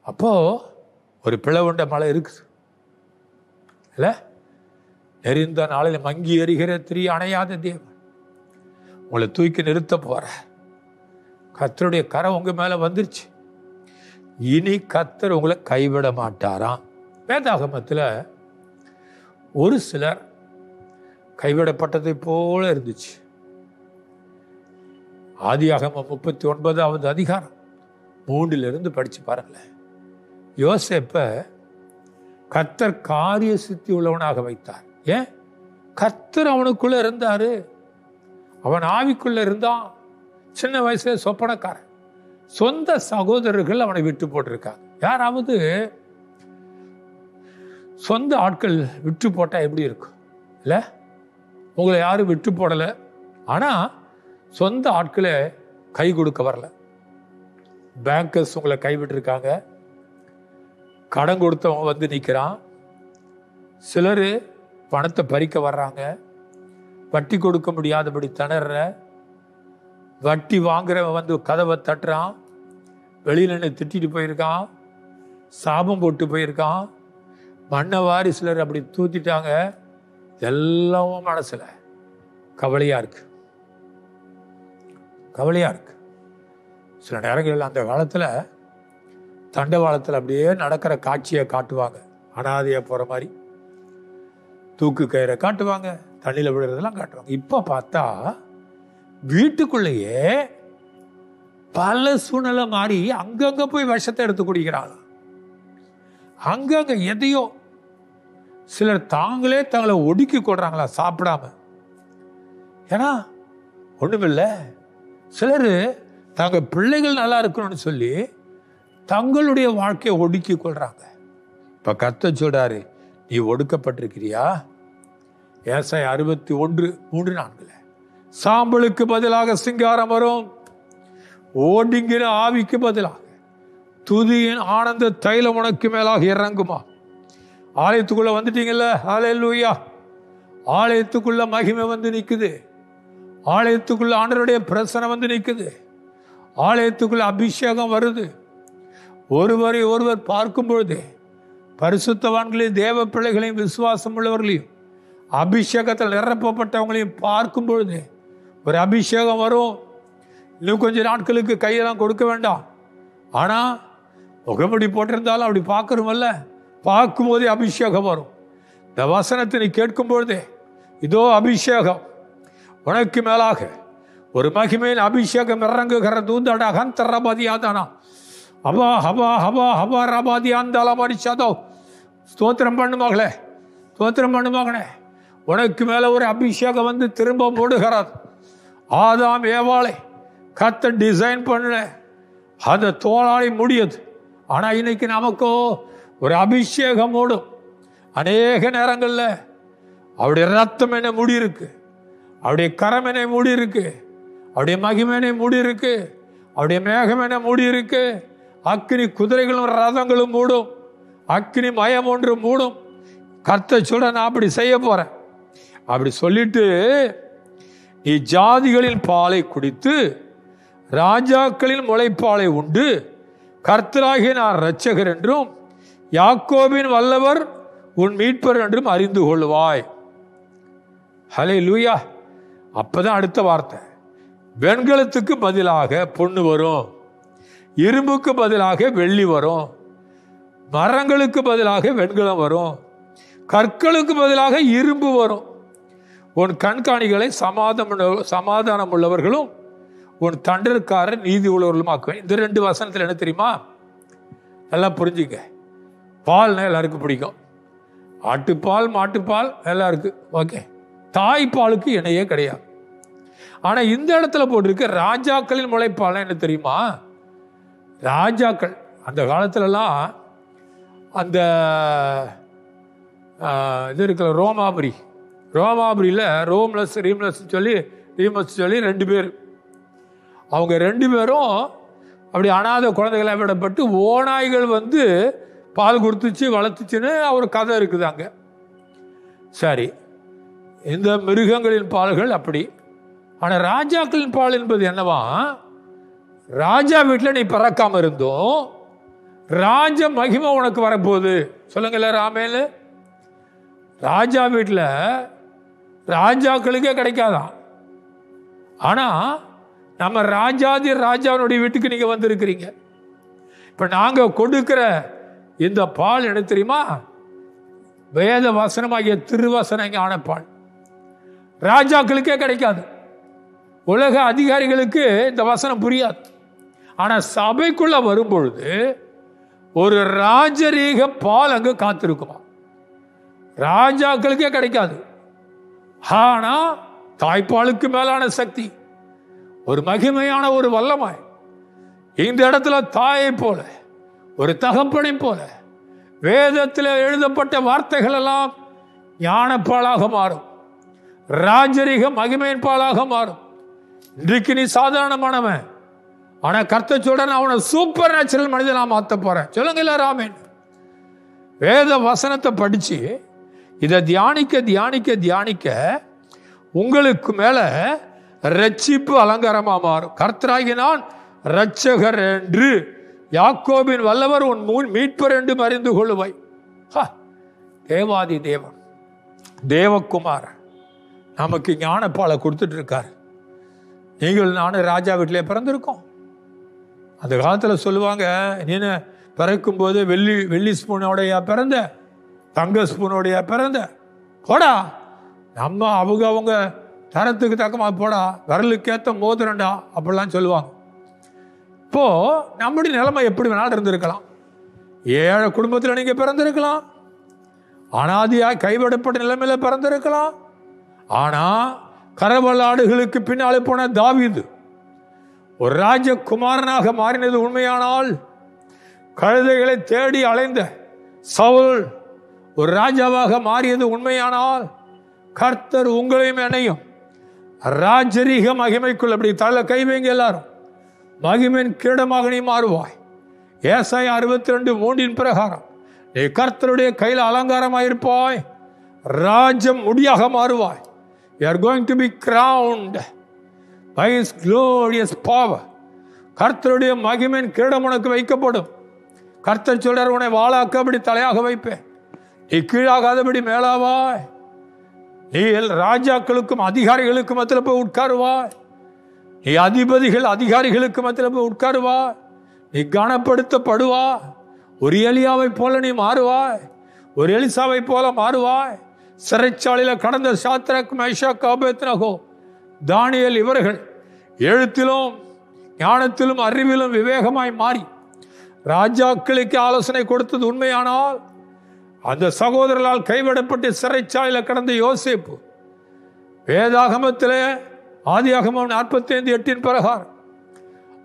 அப்போ ஒரு பிளவுண்ட மலை இருக்குது இல்ல? எரிந்த நாளில் மங்கி எரிகிற திரி அணையாத தேவன் உங்களை தூக்கி நிறுத்த போற. கர்த்தருடைய கரம் உங்க மேல வந்துருச்சு. இனி கர்த்தர் உங்களை கைவிட மாட்டாராம். வேதாகமத்தில் ஒரு சிலர் கைவிடப்பட்டதை போல இருந்துச்சு. ஆதியாகமம் 39வது அதிகாரம் 3 படிச்சு பாருங்களேன். யோசேப்ப கர்த்தர் காரிய சித்தி உள்ளவனாக வைத்தார். ஏன்? கர்த்தர் அவனுக்குள்ள இருந்தாரு, அவன் ஆவிக்குள்ள இருந்தான். சின்ன வயசுல சொப்பனக்காரன். சொந்த சகோதரர்கள் அவனை விட்டு போட்டிருக்காங்க. யாராவது சொந்த ஆட்கள் விட்டு போட்டா எப்படி இருக்கும் இல்ல? உங்களை யாரும் விட்டு போடல, ஆனா சொந்த ஆட்களை கை கொடுக்க வரல. பேங்கர்ஸ் உங்களை கைவிட்டு இருக்காங்க, கடன் கொடுத்தவங்க வந்து நிற்கிறான், சிலர் பணத்தை பறிக்க வர்றாங்க, வட்டி கொடுக்க முடியாதபடி திணற, வட்டி வாங்குறவன் வந்து கதவை தட்டுறான், வெளியில் நின்று திட்டிட்டு போயிருக்கான், சாபம் போட்டு போயிருக்கான், மண்ணை வாரி சிலர் அப்படி தூத்திட்டாங்க. எல்லாம் மனசுல கவலையா இருக்கு, கவலையா இருக்கு. சில நேரங்களில் அந்த காலத்துல தண்டவாளத்தில் அப்படியே நடக்கிற காட்சியை காட்டுவாங்க. அனாதையா போற மாதிரி தூக்கு கயிறை காட்டுவாங்க, தண்ணியில் விழுறதெல்லாம் காட்டுவாங்க. இப்ப பார்த்தா வீட்டுக்குள்ளேயே பல சூழ்நிலை மாறி அங்கங்க போய் விஷத்தை எடுத்து குடிக்கிறாங்க. அங்கங்க எதையோ சிலர் தாங்களே தங்களை ஒடுக்கி கொள்றாங்களா சாப்பிடாம. ஏன்னா ஒண்ணுமில்லை, சிலர் தாங்க பிள்ளைகள் நல்லா இருக்கணும்னு சொல்லி தங்களுடைய வாழ்க்கையை ஒடுக்கி கொள்றாங்க. இப்ப கர்த்தர் சொல்றாரு, நீ ஒடுக்கப்பட்டிருக்கிறியா? ஏசாயா 61:3-4 சாம்பலுக்கு பதிலாக சிங்காரம் வரும், ஓடுங்கிற ஆவிக்கு பதிலாக துதியின் ஆனந்த தைலம் உனக்கு மேலாக இறங்குமா. ஆலயத்துக்குள்ள வந்துட்டீங்கல்ல, ஹல்லேலூயா. ஆலயத்துக்குள்ள மகிமை வந்து நிக்குது. ஆலயத்துக்குள்ள ஆண்டவருடைய பிரசனம் வந்து நிக்குது. ஆலயத்துக்குள்ள அபிஷேகம் வருது. ஒருவரை ஒருவர் பார்க்கும் பொழுது பரிசுத்தவான்களையும் தேவ பிள்ளைகளையும் விசுவாசம் உள்ளவர்களையும் அபிஷேகத்தில் நிரப்பப்பட்டவங்களையும் பார்க்கும் பொழுது ஒரு அபிஷேகம் வரும். இன்னும் கொஞ்சம் நாட்களுக்கு கையெல்லாம் கொடுக்க வேண்டாம். ஆனால் முகமுடி போட்டிருந்தாலும் அப்படி பார்க்குறோமல்ல, பார்க்கும்போதே அபிஷேகம் வரும். இந்த வசனத்தை நீ கேட்கும் பொழுதே இதோ அபிஷேகம் உனக்கு மேலாக ஒரு மகிமையின் அபிஷேகம் இறங்குகிற தூந்தட அகந்தரபாதியாதானா ஹபா ஹபா ஹபா ஹபா ரபாதியாந்தால மரிச்சாதோ. ஸ்தோத்திரம் பண்ணுமாங்களே, ஸ்தோத்திரம் பண்ணுமாங்களே. உனக்கு மேலே ஒரு அபிஷேகம் வந்து திரும்ப மூடுகிறார். ஆதாம் ஏவாளை கத்த டிசைன் பண்ண அந்த தோளாளி முடியுது. ஆனால் இன்னைக்கு நமக்கோ ஒரு அபிஷேகம் மூடும். அநேக நேரங்களில் அவருடைய ரத்தம் என்ன மூடி இருக்கு, அவருடைய கரம் என்ன மூடி இருக்கு, அவருடைய மகிமனை மூடி இருக்கு, அவருடைய மேகம் என்ன மூடி இருக்கு. அக்கினி குதிரைகளும் ரதங்களும் மூடும், அக்கினி மயம் ஒன்று மூடும். கர்த்தர் சொல்ற நான் அப்படி செய்ய போறேன். அப்படி சொல்லிட்டு நீ ஜாதிகளின் பாலை குடித்து ராஜாக்களின் முளைப்பாலை உண்டு கர்த்தராகிய நான் இரட்சகர் என்றும் யாக்கோபின் வல்லவர் உன் மீட்பர் என்றும் அறிந்து கொள்வாய். ஹல்லேலூயா. அப்பதான் அடுத்த வார்த்தை, வெண்கலத்துக்கு பதிலாக பொண்ணு வரும், இரும்புக்கு பதிலாக வெள்ளி வரும், மரங்களுக்கு பதிலாக வெண்கலம் வரும், கற்களுக்கு பதிலாக இரும்பு வரும். உன் கண்காணிகளை சமாதானம் உள்ளவர்களும் உன் தண்டற்காரர் நீதி உள்ளவர்களும் ஆக்குவேன். இந்த 2 வசனத்தில் என்ன தெரியுமா? நல்லா புரிஞ்சுக்க. பால்னா எல்லாருக்கும் பிடிக்கும். ஆட்டுப்பால் மாட்டுப்பால் எல்லாருக்கும் ஓகே. தாய்ப்பாலுக்கு இணையே கிடையாது. ஆனால் இந்த இடத்துல போட்டிருக்க ராஜாக்களின் முளைப்பால் என்ன தெரியுமா? ராஜாக்கள் அந்த காலத்துலலாம் அந்த இது இருக்கிற ரோமாபுரியில் ரோம்லஸ் ரீமஸ் சொல்லி 2 பேர், அவங்க 2 பேரும் அப்படி அனாதை குழந்தைகளை விடப்பட்டு ஓநாய்கள் வந்து பால் கொடுத்துச்சு வளர்த்துச்சுன்னு ஒரு கதை இருக்குது அங்கே. சரி, இந்த மிருகங்களின் பால்கள் அப்படி. ஆனால் ராஜாக்களின் பால் என்பது என்னவா? ராஜா வீட்டில் நீ பிறக்காம இருந்தோம், ராஜ மகிமை உனக்கு வரப்போகுது. சொல்லுங்கள ராமேலு. ராஜா வீட்டில் ராஜாக்களுக்கே கிடைக்காதான். ஆனா நம்ம ராஜாவினுடைய வீட்டுக்கு நீங்க வந்திருக்கிறீங்க. இப்ப நாங்க கொடுக்கிற இந்த பால் என்ன தெரியுமா? வேத வசனமாகிய திருவசன ஞான பால். ராஜாக்களுக்கே கிடைக்காது, உலக அதிகாரிகளுக்கு இந்த வசனம் புரியாது. ஆனா சபைக்குள்ள வரும் பொழுது ஒரு ராஜரீக பால் அங்கு காத்திருக்குமா. ராஜாக்களுக்கே கிடைக்காது. ஆனா தாய்ப்பாலுக்கு மேலான சக்தி, ஒரு மகிமையான ஒரு வல்லமாய் இந்த இடத்துல தாயை போல ஒரு தகப்பனை போல வேதத்தில் எழுதப்பட்ட வார்த்தைகள் எல்லாம் ஞானப்பாலாக மாறும், ராஜரீக மகிமையின் பாலாக மாறும். இன்றைக்கு நீ சாதாரணமானவன், ஆனா கர்த்தர் சொல்றேன் அவனை சூப்பர் நேச்சுரல் மனிதனா மாத்த போறேன். சொல்லுங்க ராமன். வேத வசனத்தை படிச்சு இதை தியானிக்க தியானிக்க தியானிக்க உங்களுக்கு மேல ரட்சிப்பு அலங்காரமா மாறும். கர்த்தராகி நான் இரட்சகர் என்று யாக்கோபின் வல்லவர் உன் மீட்பர் என்று அறிந்து கொள்ளுவாய். தேவாதி தேவன் தேவகுமாரன் நமக்கு ஞானப்பாலை கொடுத்துட்டு இருக்காரு. நீங்கள் நானும் ராஜா வீட்டிலே பிறந்திருக்கோம். அந்த காலத்தில் சொல்லுவாங்க, நீனு பிறக்கும் போது வெள்ளி ஸ்பூனோடைய பிறந்த, தங்க ஸ்பூனோடைய பிறந்த, போடா நம்ம அவங்க தரத்துக்கு தக்கமா போடா, விரலுக்கேற்ற மோதிரண்டா அப்படிலாம் சொல்லுவாங்க. இப்போ நம்முடைய நிலைமை எப்படி வேணாலும் இருந்திருக்கலாம். ஏழை குடும்பத்தில் நீங்க பிறந்திருக்கலாம், அனாதியாய் கைவிடப்பட்ட நிலைமையில பிறந்திருக்கலாம். ஆனா கரவலாடுகளுக்கு பின்னாலே போன தாவீது ஒரு ராஜகுமாரனாக மாறினது உண்மையானால், கழுதைகளை தேடி அலைந்த சவுல் ஒரு ராஜாவாக மாறியது உண்மையானால், கர்த்தர் உங்களையும் என்னையும் ராஜரீக மகிமைக்குள் அப்படி தள்ள கை வைங்க எல்லாரும், மகிமையின் கிரீடமாக நீ மாறுவாய். ஏசாயா 62:3 பிரகாரம் நீ கர்த்தருடைய கையில் அலங்காரமாயிருப்பாய், ராஜ்யம் முடியாக மாறுவாய். You are going to be crowned by His glorious power. கர்த்தருடைய மகிமையின் கிரீடம் உனக்கு வைக்கப்படும். கர்த்தர் சொல்றார், உன்னை வாளாக்காதபடி தலையாக வைப்பேன், நீ கீழாகாதபடி மேலாவாய். நீ ராஜாக்களுக்கும் அதிகாரிகளுக்கும் மத்தியில் போய் உட்காருவாய். நீ அதிபதிகள் அதிகாரிகளுக்கு மத்தியில் போய் உட்காருவாய். நீ கனப்படுத்தப்படுவா. ஒரு எலியாவை போல நீ மாறுவாய், ஒரு எலிசாவை போல மாறுவாய். சிறைச்சாலையில் கடந்த சாத்ராக், மேஷாக், ஆபேத்நேகோ, தானியேல் இவர்கள் எழுத்திலும் ஞானத்திலும் அறிவிலும் விவேகமாய் மாறி ராஜாக்களுக்கு ஆலோசனை கொடுத்தது உண்மையானால், அந்த சகோதரர்களால் கைவிடப்பட்டு சிறைச்சாலையில் கடந்த யோசேப்பு வேதாகமத்திலே ஆதியாகமம் 45:8 பிரகாரம்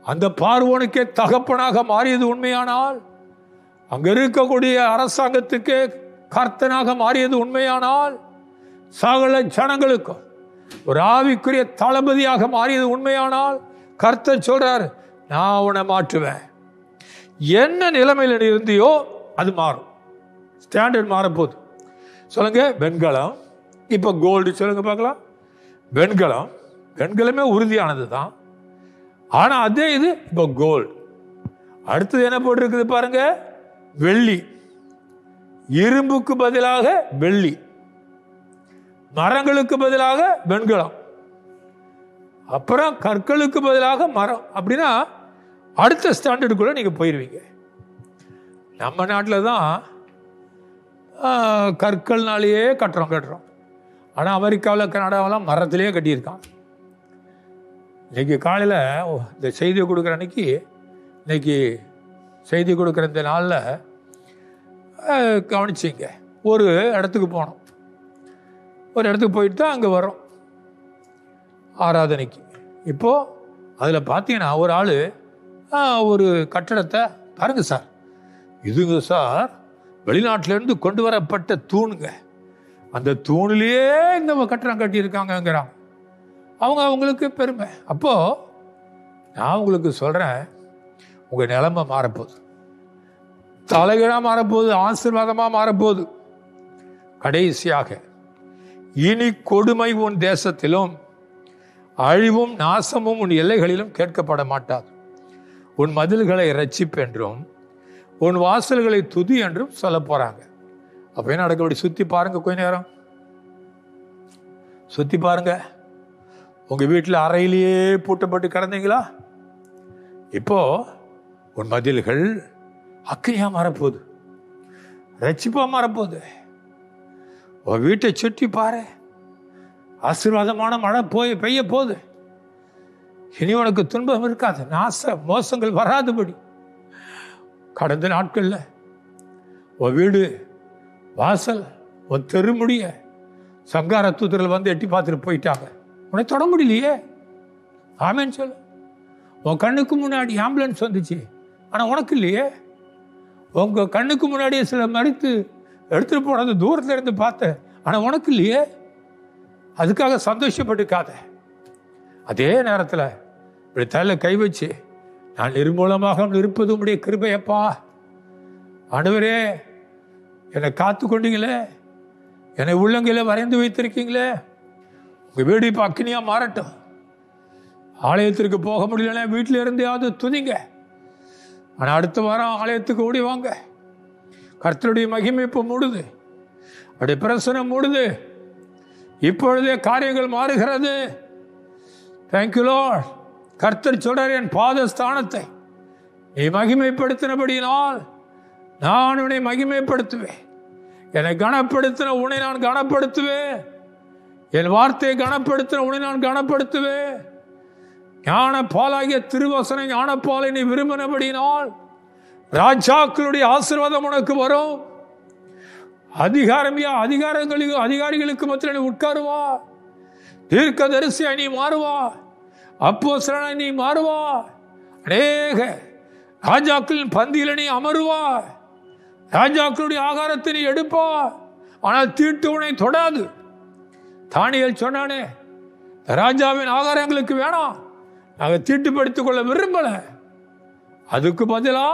அந்த பார்வோனுக்கே தகப்பனாக மாறியது உண்மையானால், அங்க இருக்கக்கூடிய அரசாங்கத்துக்கே கர்த்தனாக மாறியது உண்மையானால், சகல ஜனங்களுக்கும் ஒரு ஆவிக்குரிய தளபதியாக மாறியது உண்மையானால், கர்த்தர் சொல்றார், நான் உன்னை மாற்றுவேன். என்ன நிலைமையில் இருந்தியோ அது மாறும். ஸ்டாண்டர்ட் மாறப்போகுது. சொல்லுங்க, வெண்கலம் இப்ப கோல்டு. சொல்லுங்க பார்க்கலாம். வெண்கலமே உறுதியானது தான். ஆனா அதே இது இப்ப கோல்டு. அடுத்தது என்ன போட்டிருக்குது பாருங்க, வெள்ளி. இரும்புக்கு பதிலாக வெள்ளி, மரங்களுக்கு பதிலாக வெண்கலம், அப்புறம் கற்களுக்கு பதிலாக மரம். அப்படின்னா அடுத்த ஸ்டாண்டர்டுக்குள்ள நீங்க போயிருவீங்க. நம்ம நாட்டில் தான் கற்கள்னாலேயே கட்டுறோம். ஆனால் அமெரிக்காவில், கனடாவெல்லாம் மரத்திலேயே கட்டியிருக்கான். இன்னைக்கு காலையில் இந்த செய்தியை கொடுக்குற அன்னைக்கு, இன்னைக்கு செய்தி கொடுக்குற இந்த நாளில் கவனிச்சிங்க, ஒரு இடத்துக்கு போனோம். ஒரு இடத்துக்கு போயிட்டு தான் அங்கே வரோம் ஆராதனைக்கு. இப்போது அதில் பார்த்தீங்கன்னா ஒரு ஆள் ஒரு கட்டடத்தை பாருங்க சார், இதுங்க சார் வெளிநாட்டிலேருந்து கொண்டு வரப்பட்ட தூணுங்க, அந்த தூணிலேயே இந்த கட்டடம் கட்டியிருக்காங்கங்கிறாங்க. அவங்களுக்கு பெருமை. அப்போது நான் உங்களுக்கு சொல்கிறேன், உங்கள் நிலைமை மாறப்போகுது, தலைகீழாக மாறப்போகுது, ஆசீர்வாதமாக மாறப்போகுது. கடைசியாக, இனி கொடுமை உன் தேசத்திலும் அழிவும் நாசமும் உன் எல்லைகளிலும் கேட்கப்பட மாட்டாது. உன் மதில்களை இரட்சிப்பென்றும் உன் வாசல்களை துதி என்றும் சொல்ல போறாங்க. அப்ப என்ன நடக்க? சுத்தி பாருங்க, கொஞ்ச நேரம் சுத்தி பாருங்க. உங்க வீட்டில் அறையிலேயே பூட்டப்பட்டு கிடந்தீங்களா? இப்போ உன் மதில்கள் அக்கினியா மாறப்போகுது, ரட்சிப்பா மாறப்போகுது. உன் வீட்டை சுற்றி பாரு, ஆசீர்வாதமான மழை பெய்ய போகுது. இனி உனக்கு துன்பம் இருக்காது, மோசங்கள் வராதபடி. கடந்த நாட்கள்ல உன் வீடு வாசல், உன் தெரு முடிய சங்கார தூதர்கள் வந்து எட்டி பார்த்துட்டு போயிட்டாங்க. உன்னை தொட முடியலையே. ஆமேன்னு சொல்லு. உன் கண்ணுக்கு முன்னாடி ஆம்புலன்ஸ் வந்துச்சு, ஆனா உனக்கு இல்லையே. உங்க கண்ணுக்கு முன்னாடியே சில மறித்து எடுத்துட்டு போனது தூரத்துல இருந்து பார்த்த, ஆனா உனக்கு இல்லையே. அதுக்காக சந்தோஷப்பட்டுக்காத. அதே நேரத்தில் இப்படி தலையில கை வச்சு, நான் நிர்மூலமாக இருப்பது உடைய கிருபையப்பா, ஆண்டவரே என்னை காத்து கொண்டீங்களே, என்னை உள்ளங்கையில வரைந்து வைத்திருக்கீங்களே, உங்க வீடு இப்ப அக்கினியா மாறட்டும். ஆலயத்திற்கு போக முடியலன்னா வீட்டில இருந்தையாவது துதிங்க. ஆனா அடுத்த வாரம் ஆலயத்துக்கு ஓடி வாங்க. கர்த்தருடைய மகிமை இப்ப மூடுது, அப்படி பிரசனம் மூடுது. இப்பொழுதே காரியங்கள் மாறுகிறது. Thank you Lord. கர்த்தர் சொல்றார், என் பாதஸ்தானத்தை நீ மகிமைப்படுத்தினபடியினால் நான் உன்னை மகிமைப்படுத்துவேன். என்னை கனப்படுத்தின உன்னை நான் கனப்படுத்துவேன். என் வார்த்தையை கனப்படுத்தின உன்னை நான் கனப்படுத்துவேன். ஞான பாலாகிய திருவசன ஞான பாலை நீ விரும்பினபடியினால் ராஜாக்களுடைய ஆசீர்வாதம் உனக்கு வரும். அதிகாரிகளுக்கு மத்தியில் உட்காருவா. தீர்க்கதரிசியா நீ மாறுவா. அப்போஸ்தலனா நீ மாறுவா. அநேக ராஜாக்களின் பந்தியில நீ அமருவா. ராஜாக்களுடைய ஆகாரத்தை நீ எடுப்பா. ஆனால் தீட்டு உன்னை தொடாது. தானியேல் சொன்னானே, ராஜாவின் ஆகாரங்களுக்கு வேணாம், நாங்கள் தீட்டுப்படுத்திக் கொள்ள விரும்பல. அதுக்கு பதிலா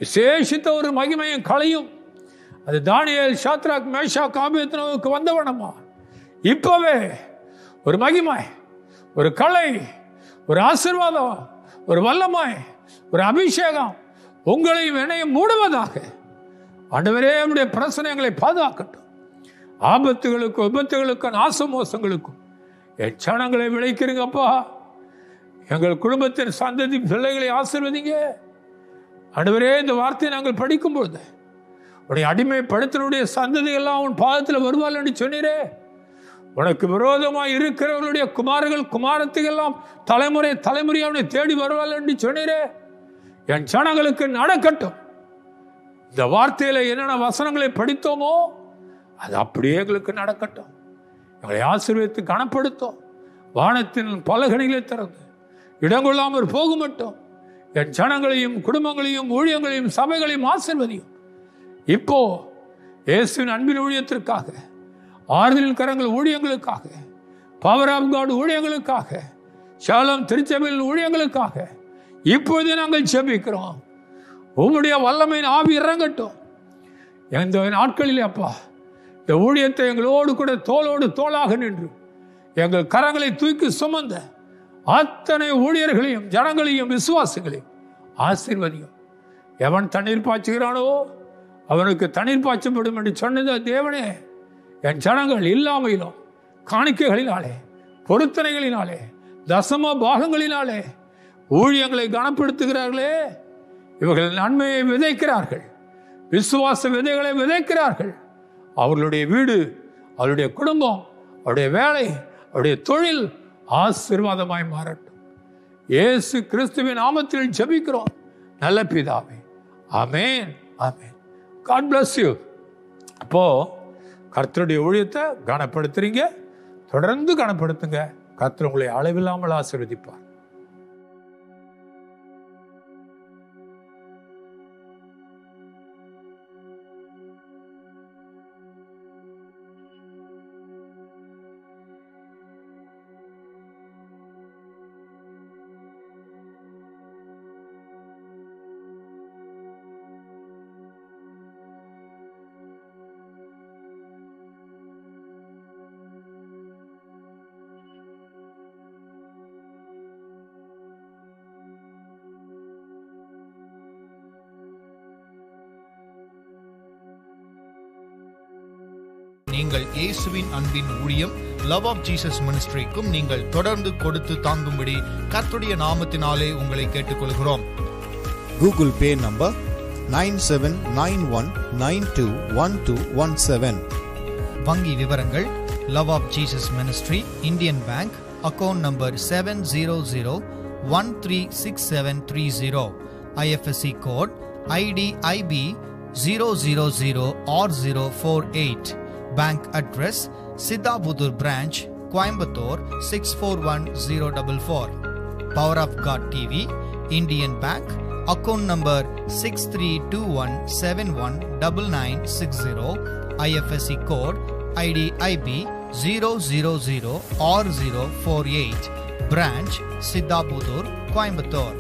விசேஷித்த ஒரு மகிமையும் கலையும் அது தானியேல், சாத்ராக், மேஷாக், ஆபேத்நேகோவுக்கு வந்தவனமா இப்பவே ஒரு மகிமை, ஒரு கலை, ஒரு ஆசீர்வாதம், ஒரு வல்லமை, ஒரு அபிஷேகம் உங்களையும் என்னையும் மூடுவதாக. ஆண்டவரே, நம்முடைய பிரச்சனைகளை பாதுகாக்கட்டும். ஆபத்துகளுக்கும் விபத்துகளுக்கும் நாசமோசங்களுக்கும் என் சனங்களை விளைக்கிறீங்கப்பா. எங்கள் குடும்பத்தின் சந்ததி பிள்ளைகளை ஆசீர்வதிங்க. ஆண்டவரே, இந்த வார்த்தையை நாங்கள் படிக்கும் பொழுது உடைய அடிமைப்படுத்தனுடைய சந்ததி எல்லாம் உன் பாதத்தில் வருவாள் என்று சொன்னீரே. உனக்கு விரோதமாய் இருக்கிறவர்களுடைய குமாரர்கள் குமாரத்துகள் எல்லாம் தலைமுறை தலைமுறையாக தேடி வருவாள் என்று சொன்னீரே. என் சனங்களுக்கு நடக்கட்டும். இந்த வார்த்தையில என்னென்ன வசனங்களை படித்தோமோ அது அப்படியே எங்களுக்கு நடக்கட்டும். எங்களை ஆசீர்வதித்து கனப்படுத்தும். வானத்தின் பலகணிகளை திறந்து இடங்கொள்ளாமல் போக மட்டும் என் ஜனங்களையும் குடும்பங்களையும் ஊழியங்களையும் சபைகளையும் ஆசீர்வதியும். இப்போ இயேசுவின் அன்பின் ஊழியத்திற்காக, ஆறுதலின் கரங்கள் ஊழியங்களுக்காக, பவர் ஆஃப் காட் ஊழியங்களுக்காக, ஷாலம் திருச்சபையின் ஊழியங்களுக்காக இப்போதே நாங்கள் ஜெபிக்கிறோம். உம்முடைய வல்லமையின் ஆவி இறங்கட்டும் எந்த நாட்களிலே அப்பா. இந்த ஊழியத்தை எங்களோடு கூட தோளோடு தோளாக நின்று எங்கள் கரங்களை தூக்கி சுமந்த அத்தனை ஊழியர்களையும் ஜனங்களையும் விசுவாசிகளையும் ஆசீர்வதியும். எவன் தண்ணீர் பாய்ச்சுகிறானோ அவனுக்கு தண்ணீர் பாய்ச்சப்படும் என்று சொன்னது தேவனே. என் ஜனங்கள் இல்லாமையிலும் காணிக்கைகளினாலே, பொருத்தனைகளினாலே, தசம பாகங்களினாலே ஊழியங்களை கனப்படுத்துகிறார்களே. இவர்கள் நன்மையை விதைக்கிறார்கள், விசுவாச விதைகளை விதைக்கிறார்கள். அவர்களுடைய வீடு, அவருடைய குடும்பம், அவருடைய வேலை, அவருடைய தொழில் ஆசீர்வாதமாய் மாறட்டும். இயேசு கிறிஸ்துவின் நாமத்தில் ஜெபிக்கிறோம் நல்ல பிதாவே. ஆமென், ஆமென். God bless you. அப்போ கர்த்தருடைய ஊழியத்தை கனப்படுத்துறீங்க, தொடர்ந்து கனப்படுத்துங்க. கர்த்தர் உங்களை அளவில்லாமல் ஆசீர்வதிப்பார். நீங்கள் இயேசுவின் அன்பின் ஊழியம் லவ் ஆஃப் ஜீசஸ் மினிஸ்ட்ரிக்கும் நீங்கள் தொடர்ந்து கொடுத்து தாங்கும்படி கர்த்தருடைய நாமத்தினாலே உங்களை கேட்டுக்கொள்கிறோம். Google Pay number 9791921217. வங்கி விவரங்கள் love of Jesus ministry, Indian bank, account number 700136730, IFSC code IDIB 000or048. Bank address Siddhabudur branch, Coimbatore 641044. Power of God TV, Indian Bank, account number 6321719960, IFSC code IDIB 000or048. Branch Siddhabudur, Coimbatore.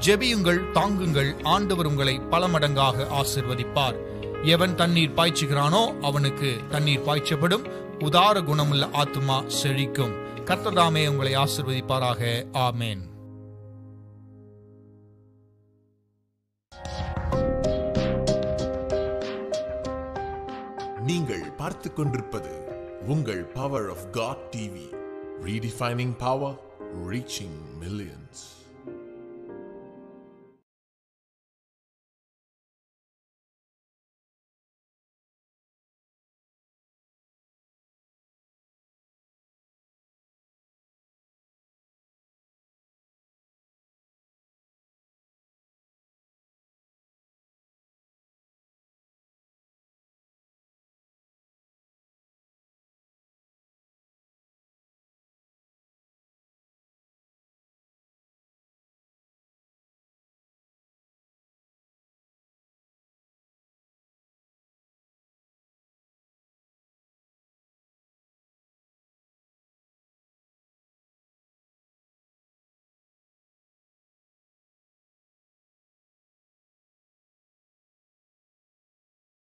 ஜெபியுங்கள், தாங்குங்கள். ஆண்டவர் உங்களை பல மடங்காக ஆசீர்வதிப்பார். எவன் தண்ணீர் பாய்ச்சுகிறானோ அவனுக்கு தண்ணீர் பாய்ச்சப்படும். உதார குணமுள்ள ஆத்துமா செழிக்கும். கர்த்தர் தாமே உங்களை ஆசீர்வதிப்பாராக. ஆமென். நீங்கள் பார்த்துக் கொண்டிருப்பது உங்கள் power of God TV. Redefining power, reaching millions.